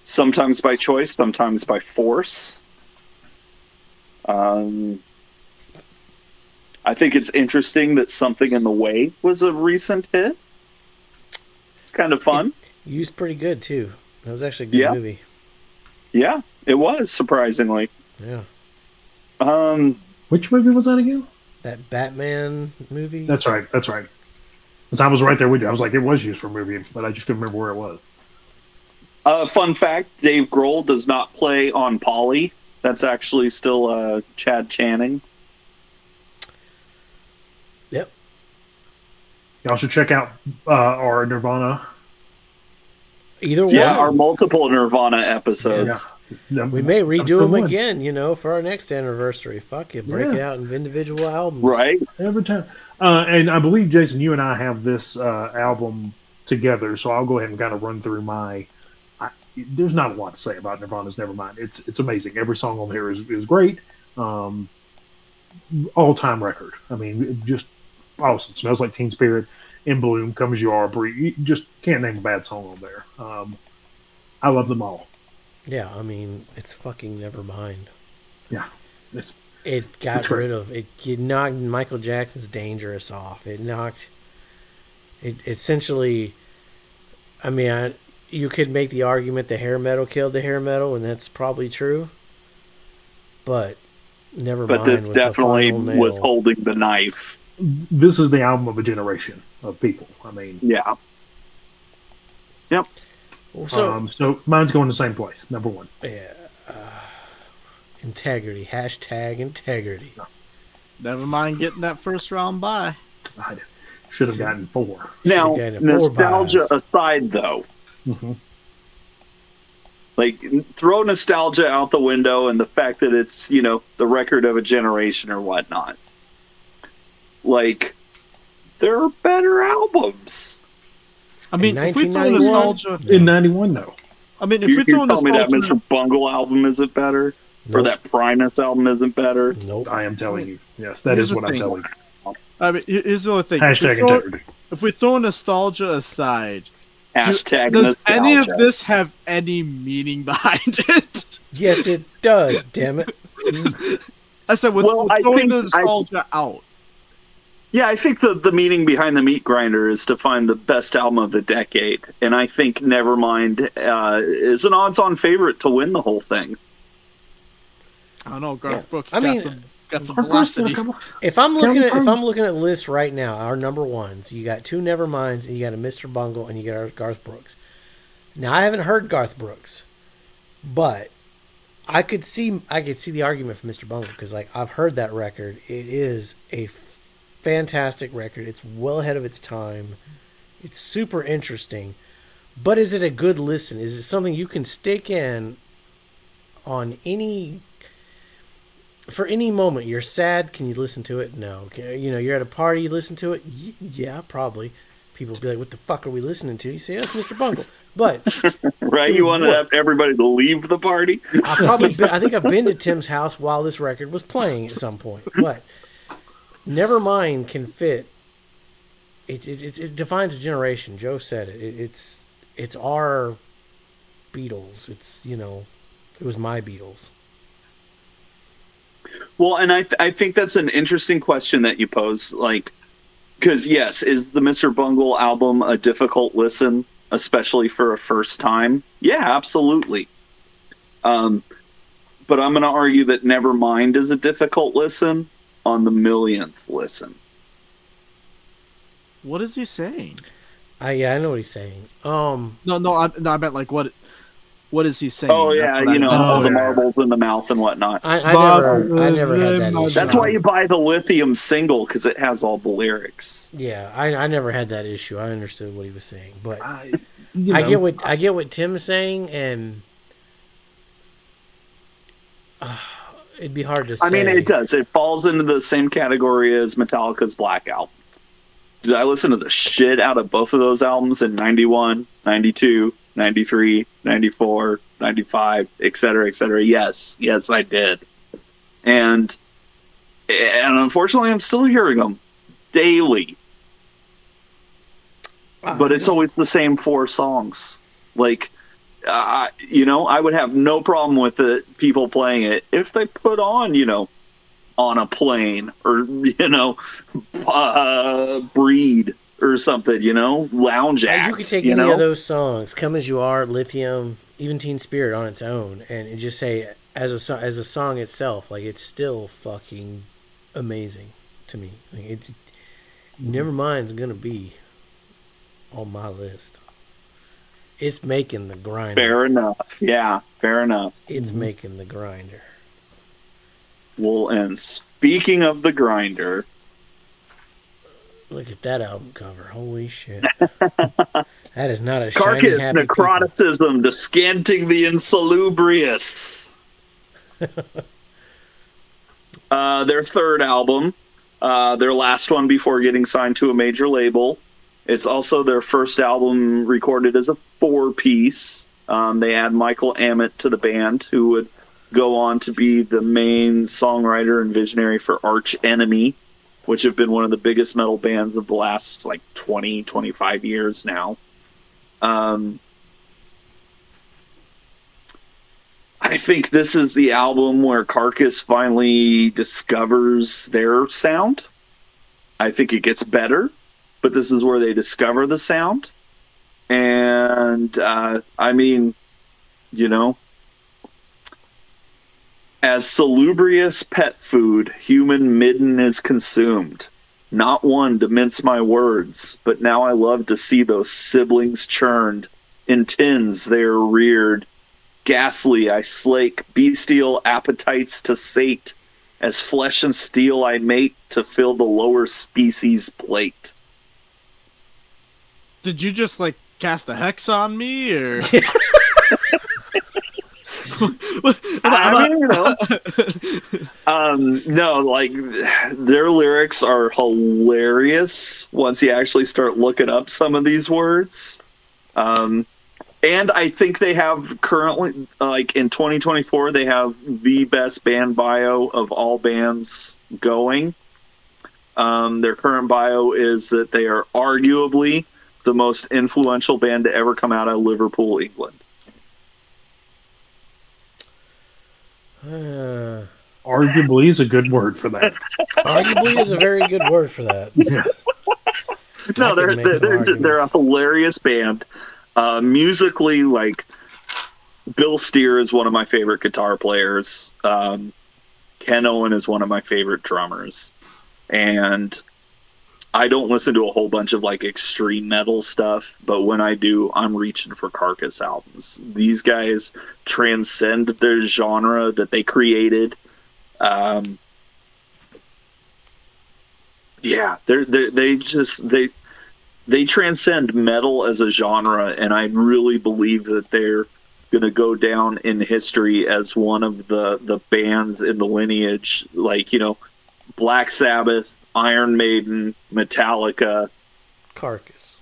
Sometimes by choice, sometimes by force. I think it's interesting that Something in the Way was a recent hit. It's kind of fun. Used pretty good too. That was actually a good Yeah. movie. Yeah, it was, surprisingly. Yeah. Which movie was that again? That Batman movie. That's right. That's right. Because I was right there with you. I was like, it was used for a movie, but I just couldn't remember where it was. Fun fact, Dave Grohl does not play on Polly. That's actually still Chad Channing. Yep. Y'all should check out our Nirvana. Either Yeah, one. our multiple Nirvana episodes. Yeah. We may redo them one. again, for our next anniversary. Fuck it. Break it out in individual albums. Right? Every time. And I believe, Jason, you and I have this album together, so I'll go ahead and kind of run through my... there's not a lot to say about Nirvana's Nevermind. It's amazing. Every song on here is great. All-time record. I mean, just awesome. Smells Like Teen Spirit, In Bloom, Come As You Are, Breathe. You just can't name a bad song on there. I love them all. Yeah, I mean, it's fucking Nevermind. Yeah. It got It's great. rid of it. It knocked Michael Jackson's Dangerous off. It essentially. I mean, you could make the argument the hair metal killed the hair metal, and that's probably true. But Nevermind But this was definitely the final nail. was holding the knife. This is the album of a generation of people. I mean, Yeah. Yep. So so mine's going the same place. Number one. yeah, integrity. Hashtag integrity. Never mind getting that first round bye. I should have gotten 4. Now, Should've gotten 4 nostalgia buys. aside, though, Mm-hmm. like, throw nostalgia out the window and the fact that it's, the record of a generation or whatnot. like, there are better albums. I mean, if we throw 1991? nostalgia, In '91, though. I mean, if You we throw tell me that nostalgia, Mr. Bungle album isn't better? Or Nope. that Primus album isn't better? Nope. I am telling you. Yes, that Here's is the what I'm thing. telling you. I mean, here's the only thing. Hashtag integrity. If we throw nostalgia aside, Hashtag does nostalgia. any of this have any meaning behind it? Yes, it does. Damn it. I said, with Well, I throwing think the nostalgia out. Yeah, I think the meaning behind the Meat Grinder is to find the best album of the decade. And I think Nevermind is an odds-on favorite to win the whole thing. I don't know. Garth Yeah. Brooks I mean, got some Of course, velocity. If I'm looking at County lists right now, our number ones, you got two Neverminds, and you got a Mr. Bungle, and you got our Garth Brooks. Now I haven't heard Garth Brooks, but I could see the argument for Mr. Bungle because like I've heard that record. It is a fantastic record. It's well ahead of its time. It's super interesting. But is it a good listen? Is it something you can stick in on for any moment? You're sad, can you listen to it? No. You're at a party, you listen to it? Yeah, probably. People be like, what the fuck are we listening to? You say, that's Mr. Bungle. But Right? You want to have everybody to leave the party? I think I've been to Tim's house while this record was playing at some point. But Nevermind can fit. It defines a generation. Joe said it. It's our Beatles. It was my Beatles. Well, and I think that's an interesting question that you pose. Like, because yes, is the Mr. Bungle album a difficult listen, especially for a first time? Yeah, absolutely. But I'm going to argue that Nevermind is a difficult listen on the millionth listen. What is he saying? I know what he's saying. No, I meant like what is he saying? Oh yeah, That's what I meant. all the yeah. marbles in the mouth and whatnot. I never had that issue. That's why you buy the Lithium single, because it has all the lyrics. Yeah, I never had that issue. I understood what he was saying, but I get what Tim's saying, and it'd be hard to say. I mean, it does. It falls into the same category as Metallica's Black Album. Did I listen to the shit out of both of those albums in 91, 92, 93, 94, 95, et cetera, et cetera? Yes, I did. And unfortunately, I'm still hearing them daily. But it's always the same 4 songs. Like, I would have no problem with people playing it if they put on, On a Plane or, Breed or something, Lounge Act. You could take any of those songs, Come As You Are, Lithium, even Teen Spirit on its own, and just say, as a song itself, like, it's still fucking amazing to me. Like, Nevermind's gonna be on my list. It's making the grinder. Fair enough. Yeah, fair enough. It's making the grinder. Well, and speaking of the grinder, look at that album cover. Holy shit. That is not a shiny, Carcass happy Necroticism, Descanting the Insalubrious. Their third album, their last one before getting signed to a major label. It's also their first album recorded as a 4-piece. They add Michael Amott to the band, who would go on to be the main songwriter and visionary for Arch Enemy, which have been one of the biggest metal bands of the last 20, 25 years now. I think this is the album where Carcass finally discovers their sound. I think it gets better, but this is where they discover the sound. And, as salubrious pet food, human midden is consumed. Not one to mince my words, but now I love to see those siblings churned. In tins they are reared. Ghastly I slake bestial appetites to sate. As flesh and steel I mate to fill the lower species' plate. Did you just cast a hex on me, or? I mean, no, like their lyrics are hilarious once you actually start looking up some of these words. And I think they have currently, like in 2024, they have the best band bio of all bands going. Their current bio is that they are arguably the most influential band to ever come out of Liverpool, England. Arguably is a good word for that. Arguably is a very good word for that. Yeah. No, they're a hilarious band. Musically, like Bill Steer is one of my favorite guitar players. Ken Owen is one of my favorite drummers, and I don't listen to a whole bunch of like extreme metal stuff, but when I do, I'm reaching for Carcass albums. These guys transcend their genre that they created. Yeah, they transcend metal as a genre, and I really believe that they're going to go down in history as one of the bands in the lineage, like, you know, Black Sabbath, Iron Maiden, Metallica, Carcass.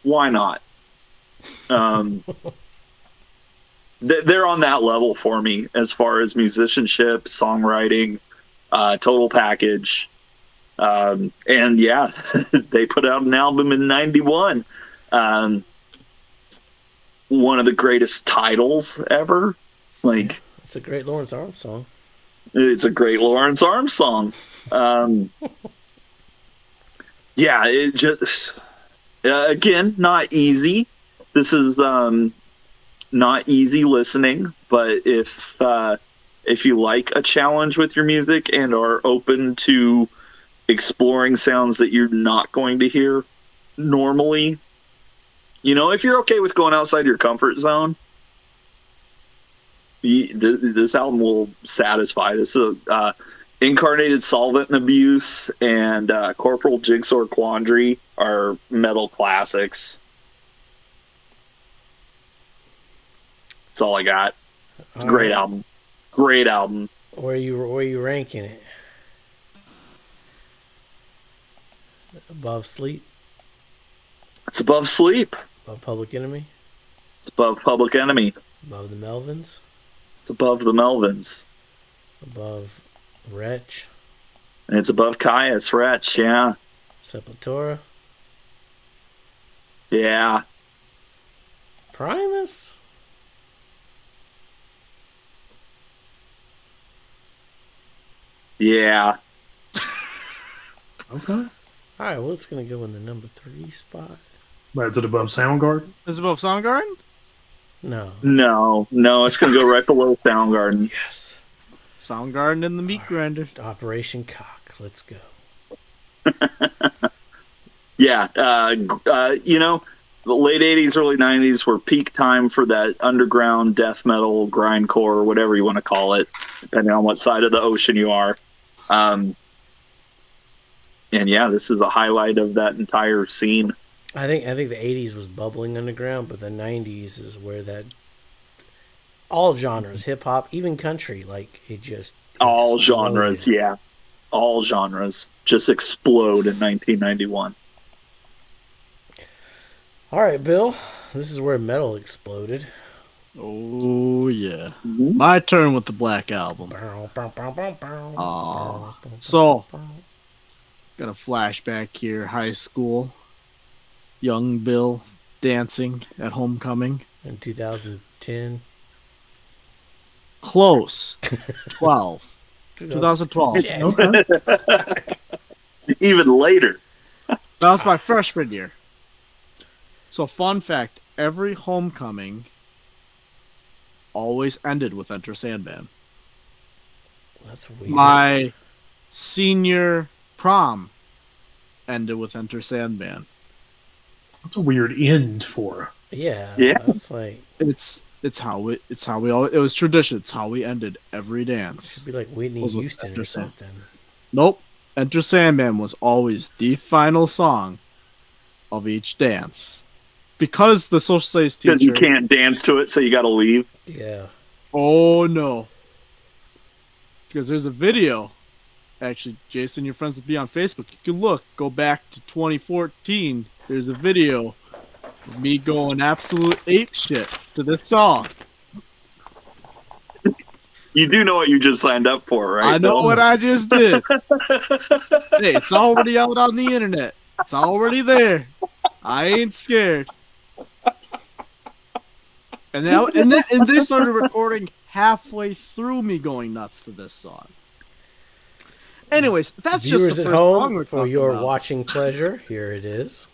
Why not? They're on that level for me as far as musicianship, songwriting, total package. And yeah, they put out an album in '91. One of the greatest titles ever. Like, it's a great Lawrence Arms song. It's a great Lawrence Arms song. Yeah, it just again, not easy. This is not easy listening, but if you like a challenge with your music and are open to exploring sounds that you're not going to hear normally, you know, if you're okay with going outside your comfort zone, this album will satisfy. This is Incarnated Solvent and Abuse and Corporal Jigsaw Quandary are metal classics. That's all I got. It's a great album. Great album. Where you ranking it? Above Sleep? It's above Sleep. Above Public Enemy? It's above Public Enemy. Above the Melvins? It's above the Melvins. Above Wretch? And it's above Caius Wretch, yeah. Sepultura? Yeah. Primus? Yeah. Okay. All right, well, it's going to go in the number 3 spot. But is it above Soundgarden? Is it above Soundgarden? No. No, it's going to go right below Soundgarden. Yes. Soundgarden and the Meat Grinder. Operation Cock. Let's go. Yeah. You know, the late 80s, early 90s were peak time for that underground death metal, grindcore, whatever you want to call it, depending on what side of the ocean you are. And yeah, this is a highlight of that entire scene. I think the 80s was bubbling underground, but the 90s is where that all genres, hip hop, even country, like it just all exploded. genres, yeah, all genres just explode in 1991. All right, Bill, this is where metal exploded. Oh yeah, Mm-hmm. my turn with the Black Album. So got a flashback here, high school. Young Bill dancing at homecoming. In 2010. Close. 2012. Shit. Okay. Even later. That was my freshman year. So fun fact, every homecoming always ended with Enter Sandman. That's weird. My senior prom ended with Enter Sandman. That's a weird end for. Yeah. Yeah. That's like It's how we all, it was tradition. It's how we ended every dance. should be like Whitney Was with Houston or Enter Sand- something. Nope. Enter Sandman was always the final song of each dance. because the social studies Because you teacher. can't dance to it, so you got to leave. Yeah. Oh no! Because there's a video. Actually, Jason, you're friends with me on Facebook. You can look. Go back to 2014. There's a video of me going absolute ape shit to this song. You do know what you just signed up for, right? I know Bill? what I just did. Hey, it's already out on the internet. It's already there. I ain't scared. And they started recording halfway through me going nuts to this song. Anyways, that's Viewers just the at first song home, we're for talking your about. watching pleasure, here it is.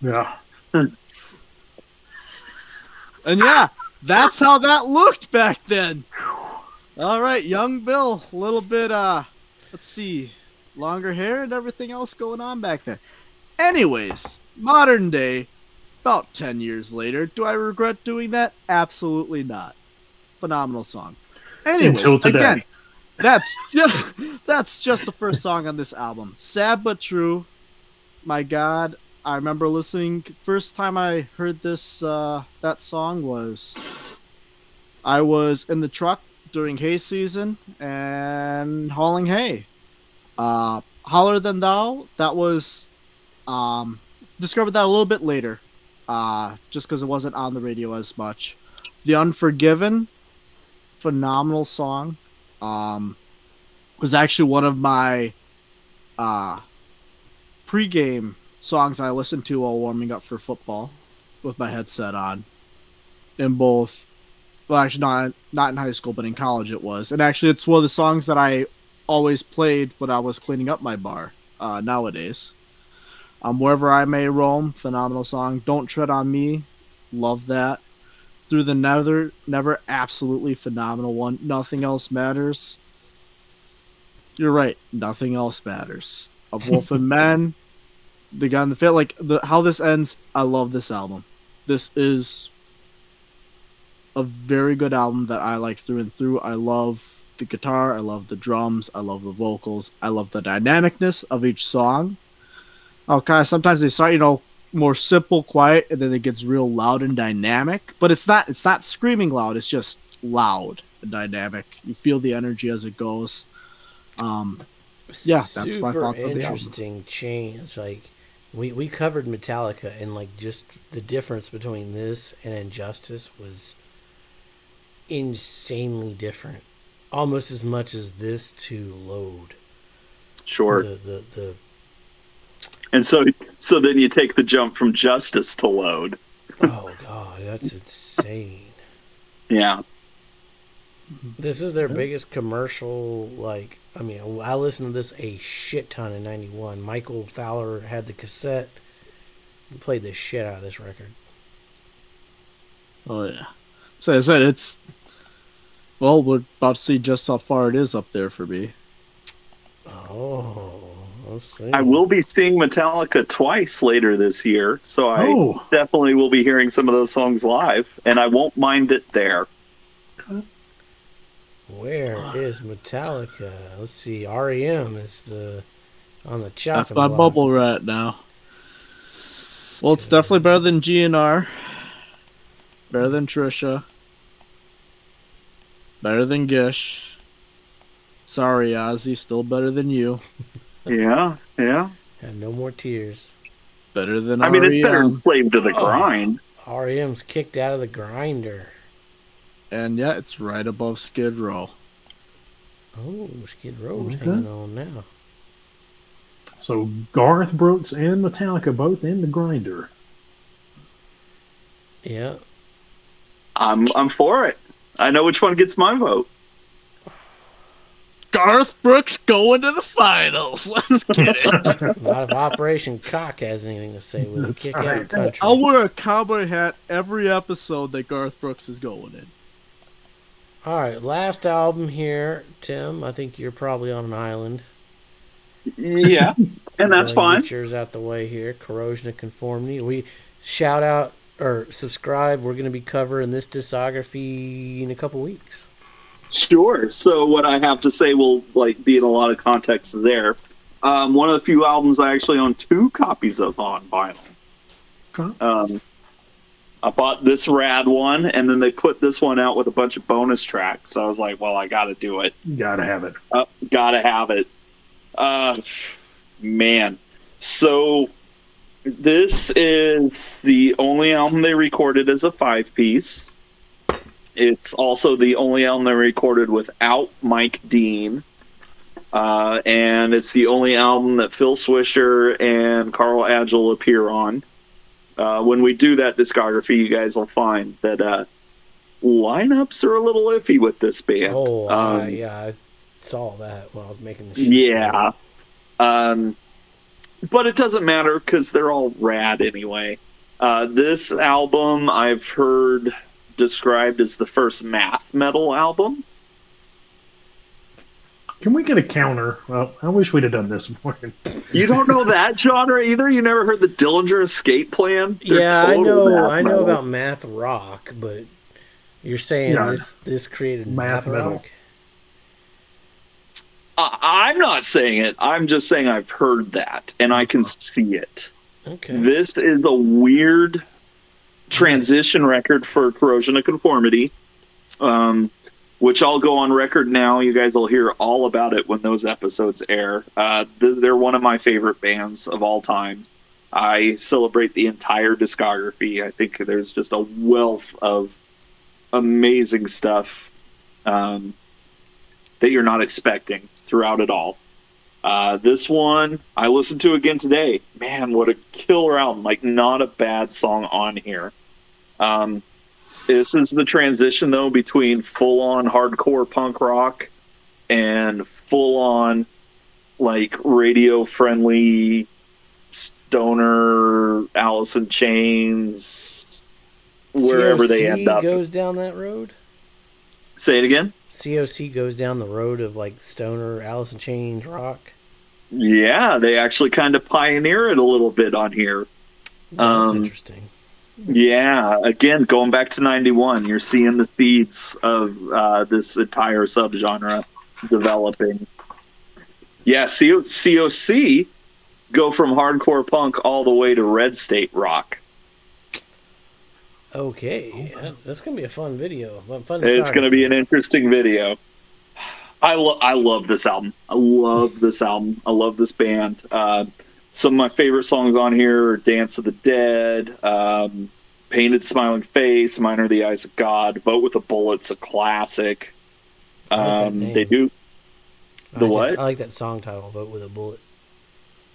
Yeah. And yeah, that's how that looked back then. All right, young Bill, a little bit let's see, longer hair and everything else going on back then. Anyways, modern day, about 10 years later, do I regret doing that? Absolutely not. Phenomenal song. Anyways, Until today. again, that's just the first song on this album. Sad but true. My God, I remember listening. First time I heard this that song was I was in the truck during hay season and hauling hay. Holler Than Thou. That was discovered that a little bit later. Just because it wasn't on the radio as much. The Unforgiven, phenomenal song. Was actually one of my pregame songs I listened to while warming up for football with my headset on. In both, well, actually not in high school, but in college it was. And actually, it's one of the songs that I always played when I was cleaning up my bar nowadays. Wherever I May Roam, phenomenal song. Don't Tread on Me, love that. Through the Never, absolutely phenomenal one. Nothing Else Matters. You're right, nothing else matters. Of Wolf and Men, The Gun, the Fit, like how this ends. I love this album. This is a very good album that I like through and through. I love the guitar, I love the drums, I love the vocals, I love the dynamicness of each song. Okay, sometimes they start, more simple, quiet, and then it gets real loud and dynamic. But it's not screaming loud. It's just loud and dynamic. You feel the energy as it goes. Yeah, that's my Super thoughts on the album. interesting change. Like we covered Metallica, and like just the difference between this and Injustice was insanely different. Almost as much as this to Load. Sure. The And so then you take the jump from Justice to Load. oh god, that's insane. Yeah. This is their biggest commercial. Like, I mean, I listened to this a shit ton in '91. Michael Fowler had the cassette. He played the shit out of this record. Oh yeah. So I said well, we're about to see just how far it is up there for me. Oh, let's see. I will be seeing Metallica twice later this year, so I Oh. definitely will be hearing some of those songs live, and I won't mind it there. Where is Metallica? Let's see. REM is on the chopping That's my block. bubble right now. Well, it's definitely better than GNR. Better than Trisha. Better than Gish. Sorry, Ozzy, still better than you. Yeah, yeah. And no more tears. Better than I mean, it's better REM. than Slave to the Grind. REM's kicked out of the grinder. And yeah, it's right above Skid Row. Oh, Skid Row's Okay. hanging on now. So Garth Brooks and Metallica both in the grinder. Yeah. I'm for it. I know which one gets my vote. Garth Brooks going to the finals. Let's get it. Not if Operation Cock has anything to say with it. That's Kick right. out country. I'll wear a cowboy hat every episode that Garth Brooks is going in. All right, last album here, Tim. I think you're probably on an island. Yeah. And that's Go ahead and fine. get yours out the way here. Corrosion of Conformity. We shout out or subscribe. We're going to be covering this discography in a couple weeks. Sure. So what I have to say will be in a lot of context there. One of the few albums I actually own 2 copies of on vinyl. Okay. I bought this rad one, and then they put this one out with a bunch of bonus tracks. So I was like, well, I got to do it. You gotta have it. Gotta have it. Man. So this is the only album they recorded as a 5-piece. It's also the only album they recorded without Mike Dean. And it's the only album that Phil Swisher and Carl Agile appear on. When we do that discography, you guys will find that lineups are a little iffy with this band. Oh, yeah, I saw that when I was making the shoot. Yeah. But it doesn't matter because they're all rad anyway. This album I've heard described as the first math metal album. Can we get a counter? Well, I wish we'd have done this morning. You don't know that genre either? You never heard the Dillinger Escape Plan? They're Yeah, I total know. math I know metal. about math rock, but you're saying Yeah. this created Math math metal. rock? I'm not saying it. I'm just saying I've heard that, and I can see it. Okay. This is a weird transition record for Corrosion of Conformity, which I'll go on record now. You guys will hear all about it when those episodes air. They're one of my favorite bands of all time. I celebrate the entire discography. I think there's just a wealth of amazing stuff that you're not expecting throughout it all. This one I listened to again today. Man, what a killer album. Not a bad song on here. This is the transition, though, between full-on hardcore punk rock and full-on, radio-friendly stoner Alice in Chains, wherever they end up. COC goes down that road? Say it again? COC goes down the road of, stoner, Alice in Chains rock? Yeah, they actually kind of pioneer it a little bit on here. That's interesting. Yeah, again, going back to 91, you're seeing the seeds of this entire subgenre developing. Yeah, COC go from hardcore punk all the way to Red State rock. Okay, that's going to be a fun video. It's going to be an interesting video. I love this album. I love this album. I love this band. Some of my favorite songs on here are Dance of the Dead, Painted Smiling Face, Mine Are the Eyes of God, Vote with a Bullet's a classic. They do. What? I like that song title, Vote with a Bullet.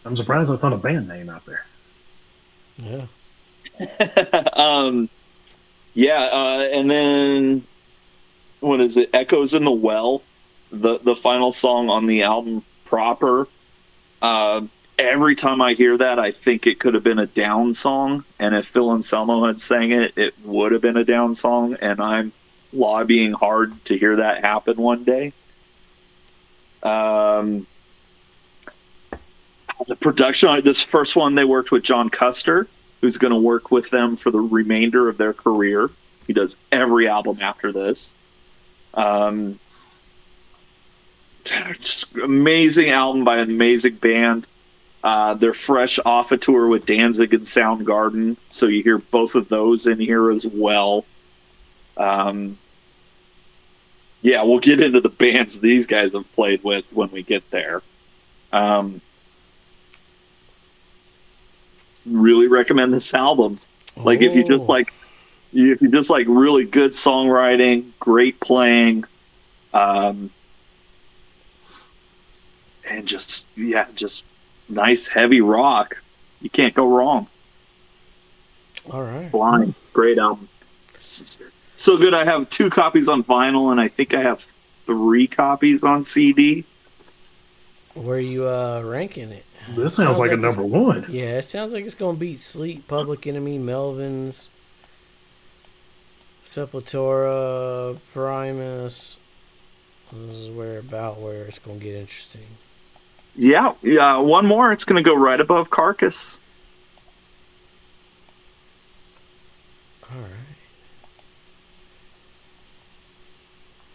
I'm surprised that's not a band name out there. Yeah. And then what is it? Echoes in the Well, the final song on the album proper. Every time I hear that, I think it could have been a Down song, and if Phil Anselmo had sang it, it would have been a Down song, and I'm lobbying hard to hear that happen one day. The production on this first one, they worked with John Custer, who's going to work with them for the remainder of their career. He does every album after this. Just amazing album by an amazing band. They're fresh off a tour with Danzig and Soundgarden, so you hear both of those in here as well. We'll get into the bands these guys have played with when we get there. Really recommend this album. If you just like really good songwriting, great playing, and just nice heavy rock, you can't go wrong. All right. Blind, great album. So good. I have 2 copies on vinyl, and I think I have 3 copies on CD. Where are you ranking it? This sounds like a number one. Yeah, it sounds like it's going to beat Sleep, Public Enemy, Melvins, Sepultura, Primus. This is where it's going to get interesting. Yeah. One more. It's going to go right above Carcass. All right.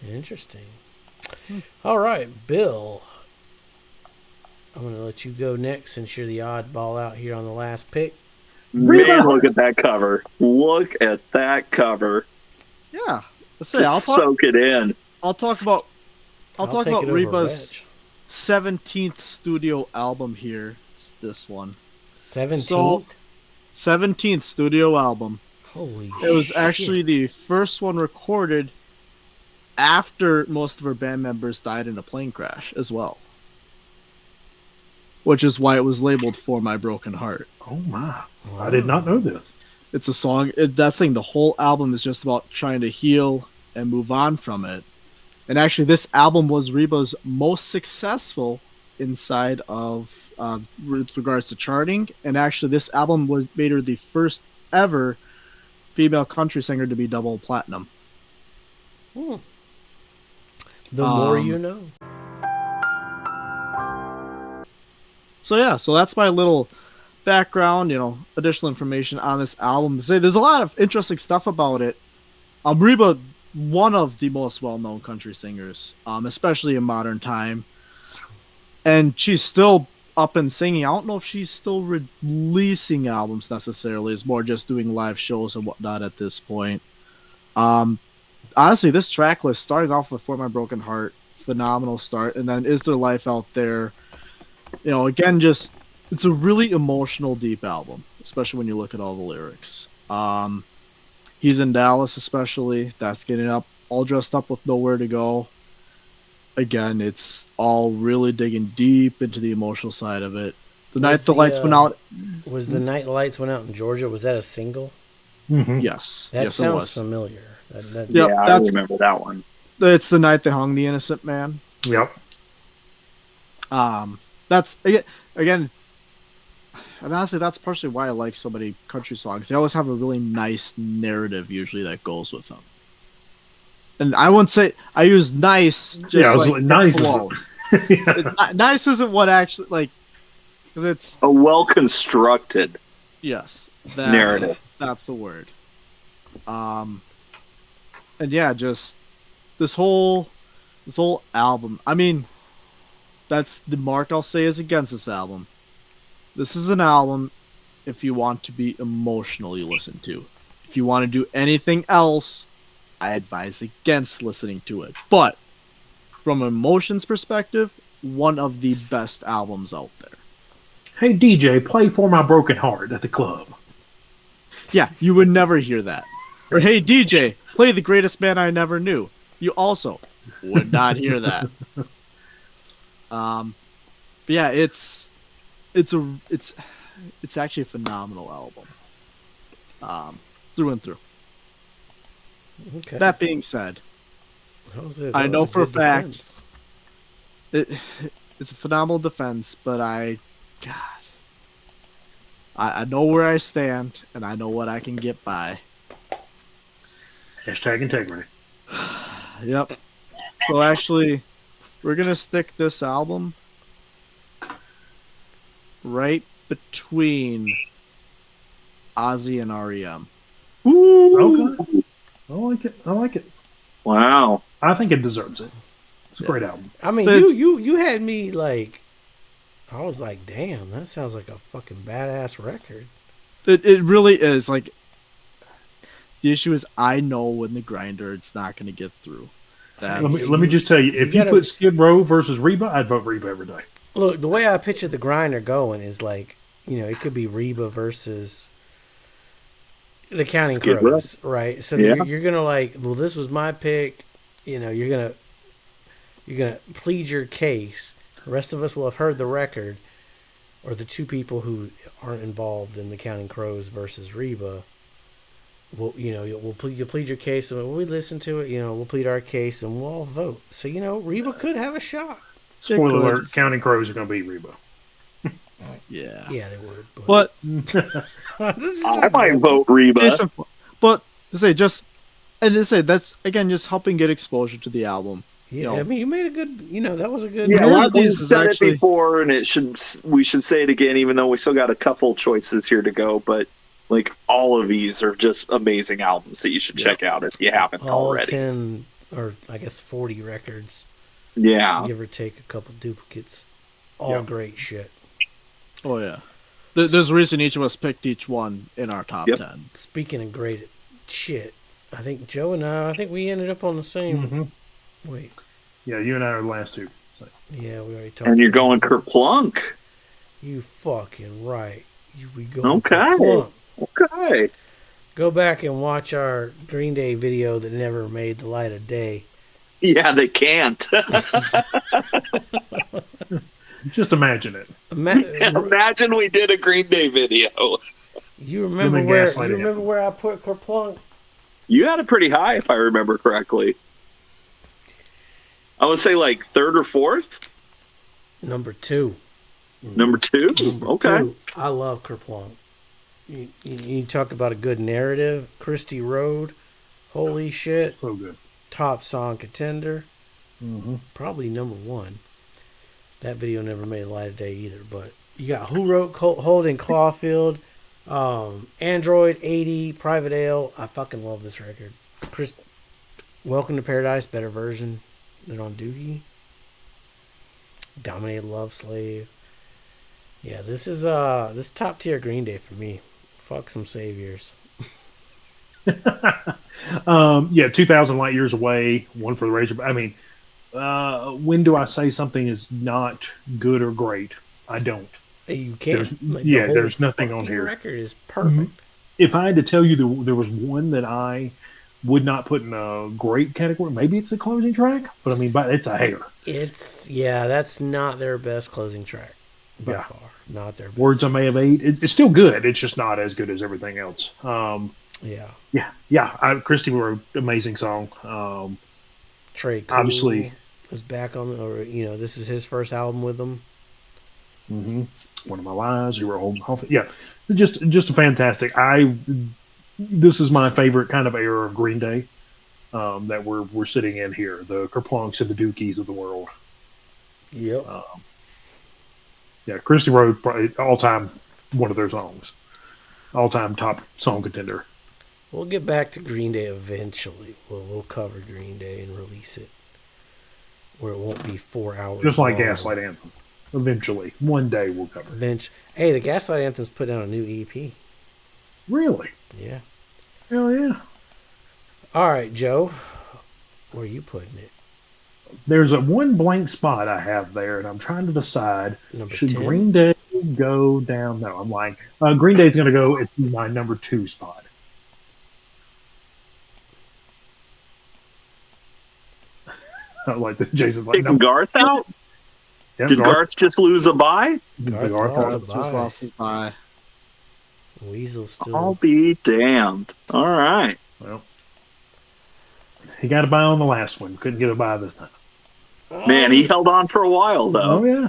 Interesting. All right, Bill. I'm going to let you go next since you're the oddball out here on the last pick. Man, look at that cover. Look at that cover. Yeah. Let's say Just soak it in. I'll talk about take it over Reba's Reg. 17th studio album here. It's this one. 17th? 17th studio album. Holy shit. It was actually the first one recorded after most of her band members died in a plane crash as well. Which is why it was labeled For My Broken Heart. Oh my. I did not know this. It's a song, that thing, the whole album is just about trying to heal and move on from it. And actually, this album was Reba's most successful inside of, with regards to charting. And actually, this album made her the first ever female country singer to be double platinum. The more you know. So yeah, so that's my little background, additional information on this album. To say there's a lot of interesting stuff about it. Reba, one of the most well-known country singers, especially in modern time, and she's still up and singing. I don't know if she's still releasing albums necessarily. It's more just doing live shows and whatnot at this point. Honestly, this track list, starting off with For My Broken Heart, phenomenal start, and then Is There Life Out There? Again, it's a really emotional, deep album, especially when you look at all the lyrics. He's in Dallas, especially. That's getting up, all dressed up with Nowhere to Go. Again, it's all really digging deep into the emotional side of it. The Night the Lights Went Out. Was The Night the Lights Went Out in Georgia? Was that a single? Mm-hmm. Yes. That yes, sounds familiar. Yeah, I remember that one. It's the night they hung the innocent man. Yep. That's again, and honestly, that's partially why I like so many country songs. They always have a really nice narrative, usually, that goes with them. And I wouldn't say I use nice. Just nice. Nice isn't what actually because it's a well constructed. Yes, narrative. That's the word. And yeah, just this whole album. I mean, that's the mark I'll say is against this album. This is an album if you want to be emotionally listened to. If you want to do anything else, I advise against listening to it. But from an emotions perspective, one of the best albums out there. Hey DJ, play For My Broken Heart at the club. Yeah, you would never hear that. Or hey DJ, play The Greatest Man I Never Knew. You also would not hear that. But yeah, it's actually a phenomenal album. Through and through. Okay. That being said, I know for a fact it's a phenomenal defense, but I know where I stand and I know what I can get by. Hashtag integrity. Yep. So actually, we're gonna stick this album right between Ozzy and REM. Ooh. Okay. I like it. Wow. I think it deserves it. It's a great album. I mean, you had me like, I was like, damn, that sounds like a fucking badass record. It really is. Like, the issue is I know when the grinder it's not going to get through. Let me just tell you, if you put Skid Row versus Reba, I'd vote Reba every day. Look, the way I picture the grinder going is like, it could be Reba versus the Counting Crows, right? So you're gonna well, this was my pick. You're gonna plead your case. The rest of us will have heard the record, or the two people who aren't involved in the Counting Crows versus Reba. Well, you'll plead your case, and when we listen to it, we'll plead our case, and we'll all vote. So Reba could have a shot. Spoiler alert: Counting Crows are gonna beat Reba. Yeah, they would. But I might vote Reba. But that's again just helping get exposure to the album. Yeah, know, I mean, you made a good. That was a good. Yeah, a lot of we've these is said actually- it before, and we should say it again, even though we still got a couple choices here to go. But like all of these are just amazing albums that you should check out if you haven't all already. 10, or I guess 40 records, Yeah, give or take a couple duplicates. All great shit. Oh yeah. There's a reason each of us picked each one in our top 10. Speaking of great shit, I think Joe and I think we ended up on the same. Mm-hmm. Wait, Yeah, you and I are the last two. So. yeah, we already talked. and you're about going it. Kerplunk. You fucking right. We go. Okay. Okay. Go back and watch our Green Day video that never made the light of day. Yeah, they can't. Just imagine it. Imagine we did a Green Day video. You remember Them and where? Gaslight You remember Anthem. where I put Kerplunk? You had it pretty high, if I remember correctly. I would say like third or fourth. Number 2. Number two. Number Okay. 2. I love Kerplunk. You talk about a good narrative. Christie Road. Holy shit. So good. Top song contender. Mm-hmm. Probably number 1. That video never made a light of day either. But you got Who Wrote Holden Caulfield, Android 80, Private Ale. I fucking love this record. Welcome to Paradise, better version than on Doogie. Dominated Love Slave. Yeah, this is this top tier Green Day for me. Fuck some saviors. 2,000 Light Years Away, One for the Rage. I mean, when do I say something is not good or great? I don't. You can't. There's nothing on fucking here. Record is perfect. If I had to tell you there was one that I would not put in a great category, maybe it's a closing track, but I mean, it's a hair. That's not their best closing track by Yeah. far. Not their best. Words I May Have Ate. It's still good. It's just not as good as everything else. Yeah. Christie wrote an amazing song. Trey Cool Obviously- is back on this is his first album with them. Mm-hmm. One of My Lies. You were holding. Yeah, just a fantastic. This is my favorite kind of era of Green Day that we're sitting in here. The Kerplunks and the Dookies of the world. Yep. Christie wrote probably all time one of their songs. All time top song contender. We'll get back to Green Day eventually. We'll cover Green Day and release it where it won't be 4 hours. Just like long. Gaslight Anthem. Eventually. One day we'll cover it. Hey, the Gaslight Anthem's put out a new EP. Really? Yeah. Hell yeah. All right, Joe. Where are you putting it? There's a one blank spot I have there, and I'm trying to decide Number should 10? Green Day go down? No, I'm lying. Green Day's going to go at my number 2 spot. Like the Jason's like, Taking no. Garth out? Yeah, Did Garth just lose a bye? Garth Garth lost. out. Just lost his bye. Weasel still. I'll be damned. All right. Well, he got a bye on the last one. Couldn't get a bye this time. Man, he held on for a while, though. Oh, yeah.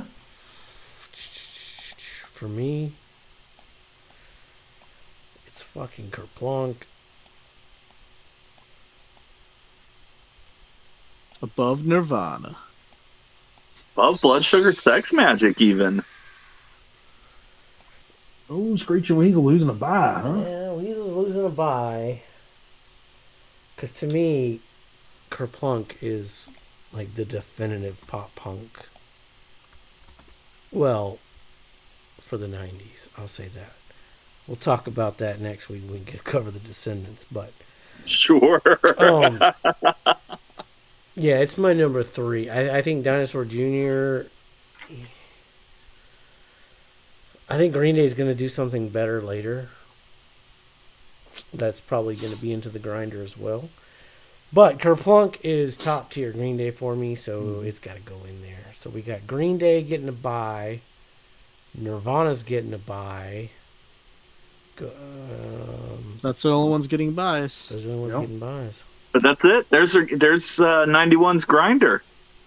For me, it's fucking Kerplunk. Above Nirvana. Above Blood Sugar Sex Magic, even. Oh, Screeching Weasel losing a bye, huh? Yeah, Weasel's losing a bye. Because to me, Kerplunk is like the definitive pop punk. Well, for the 90s, I'll say that. We'll talk about that next week. We can cover the Descendants, but Sure. yeah, it's my number 3. I think Dinosaur Jr. I think Green Day is going to do something better later. That's probably going to be into the grinder as well. But Kerplunk is top tier Green Day for me, so it's got to go in there. So we got Green Day getting a bye. Nirvana's getting a bye. That's the only ones getting buys. Those are the ones Yep. getting buys. But that's it. There's 91's Grinder.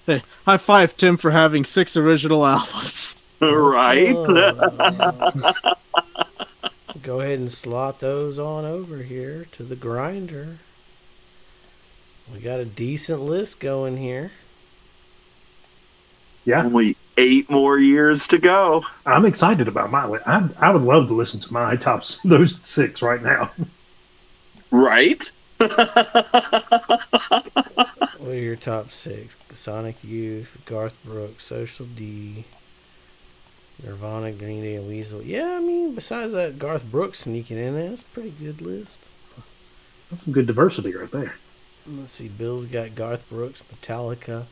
Hey, high five, Tim, for having 6 original albums. Right? Go ahead and slot those on over here to the grinder. We got a decent list going here. Yeah, Only 8 more years to go. I'm excited about my list. I would love to listen to my tops, those 6 right now. Right? What are your top 6? Sonic Youth, Garth Brooks, Social D, Nirvana, Green Day, and Weasel. Yeah, I mean, besides that Garth Brooks sneaking in there, that's a pretty good list. That's some good diversity right there. Let's see, Bill's got Garth Brooks, Metallica.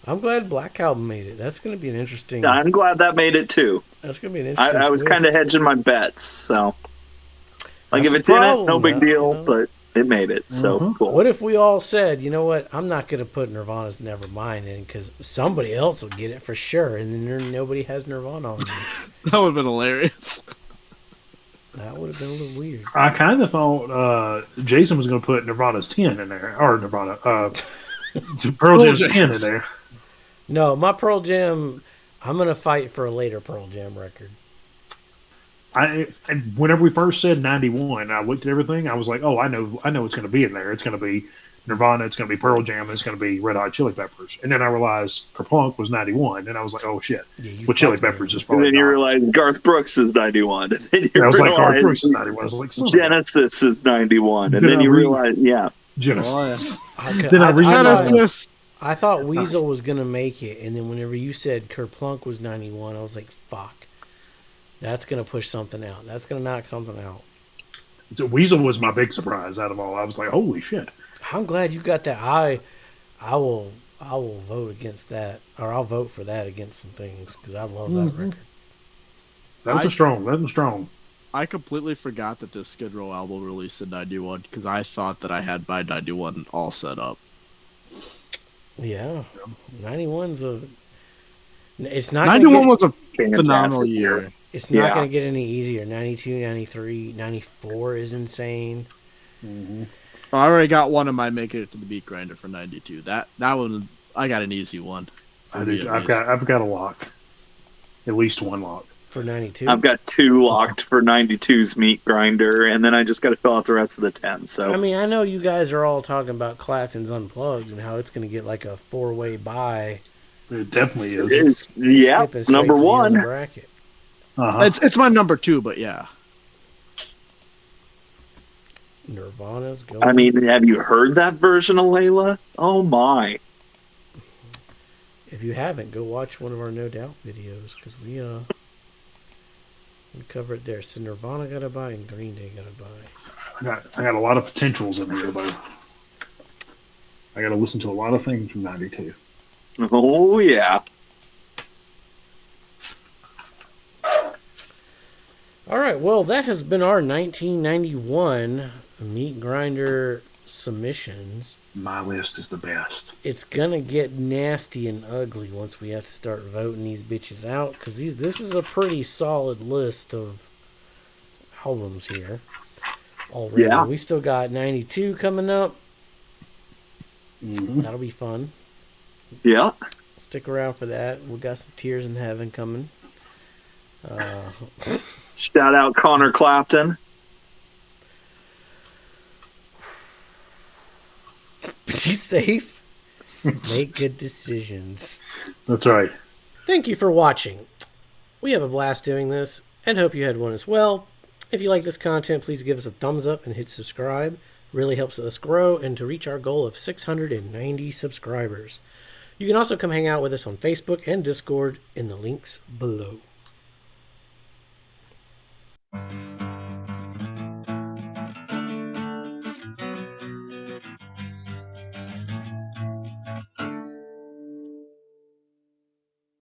I'm glad Black Album made it. That's going to be an interesting... I'm glad that made it too. That's going to be an interesting I was twist. kind of hedging my bets, so... Like, That's if it the didn't, problem, no big though, deal, you know? but it made it, so cool. What if we all said, you know what, I'm not going to put Nirvana's Nevermind in because somebody else will get it for sure, and then nobody has Nirvana on there. That would have been hilarious. That would have been a little weird. I kind of thought Jason was going to put Nirvana's 10 in there, or Nirvana, Pearl Jam's 10 in there. No, my Pearl Jam, I'm going to fight for a later Pearl Jam record. Whenever we first said 91, I looked at everything. I was like, oh, I know it's going to be in there. It's going to be Nirvana, it's going to be Pearl Jam, it's going to be Red Hot Chili Peppers. And then I realized Kerplunk was 91, and I was like, oh, shit. Yeah, With Chili Peppers is And probably then you not. realize Garth Brooks is 91. And then you I was like, Garth realize Brooks is 91. I was like, son of a- Genesis is 91. And Then then I you read- realize, yeah. Genesis. Okay, I thought Weasel was going to make it, and then whenever you said Kerplunk was 91, I was like, fuck. That's going to push something out. That's going to knock something out. So Weasel was my big surprise out of all. I was like, holy shit. I'm glad you got that. I will vote against that, or I'll vote for that against some things because I love that record. That was strong. I completely forgot that this Skid Row album released in 91 because I thought that I had my 91 all set up. Yeah, 91's a. It's not. 91 was a Fantastic phenomenal year. It's not Yeah. going to get any easier. 92, 93, 94 is insane. I already got one of my Making It to the Beat Grinder for 92. That one, I got an easy one. I've got a lock. At least one lock. For 92? I've got 2 locked for 92's Meat Grinder, and then I just got to fill out the rest of the 10. So I mean, I know you guys are all talking about Clapton's Unplugged and how it's going to get like a 4-way buy. It definitely it is. is, yeah, Skipping straight number to the end of the 1. bracket. Uh-huh. It's my number 2, but yeah. Nirvana's going. I mean, have you heard that version of Layla? Oh my! If you haven't, go watch one of our No Doubt videos because we cover it there. So Nirvana got to buy and Green Day got to buy. I got a lot of potentials in here, though. I got to listen to a lot of things from 92. Oh yeah. All right, well, that has been our 1991 Meat Grinder submissions. My list is the best. It's gonna get nasty and ugly once we have to start voting these bitches out because this is a pretty solid list of albums here already. Yeah. We still got 92 coming up. Mm-hmm. That'll be fun. Yeah. Stick around for that. We got some Tears in Heaven coming. Shout out Connor Clapton. Be safe. Make good decisions. That's right. Thank you for watching. We have a blast doing this and hope you had one as well. If you like this content, please give us a thumbs up and hit subscribe. Really helps us grow and to reach our goal of 690 subscribers. You can also come hang out with us on Facebook and Discord in the links below.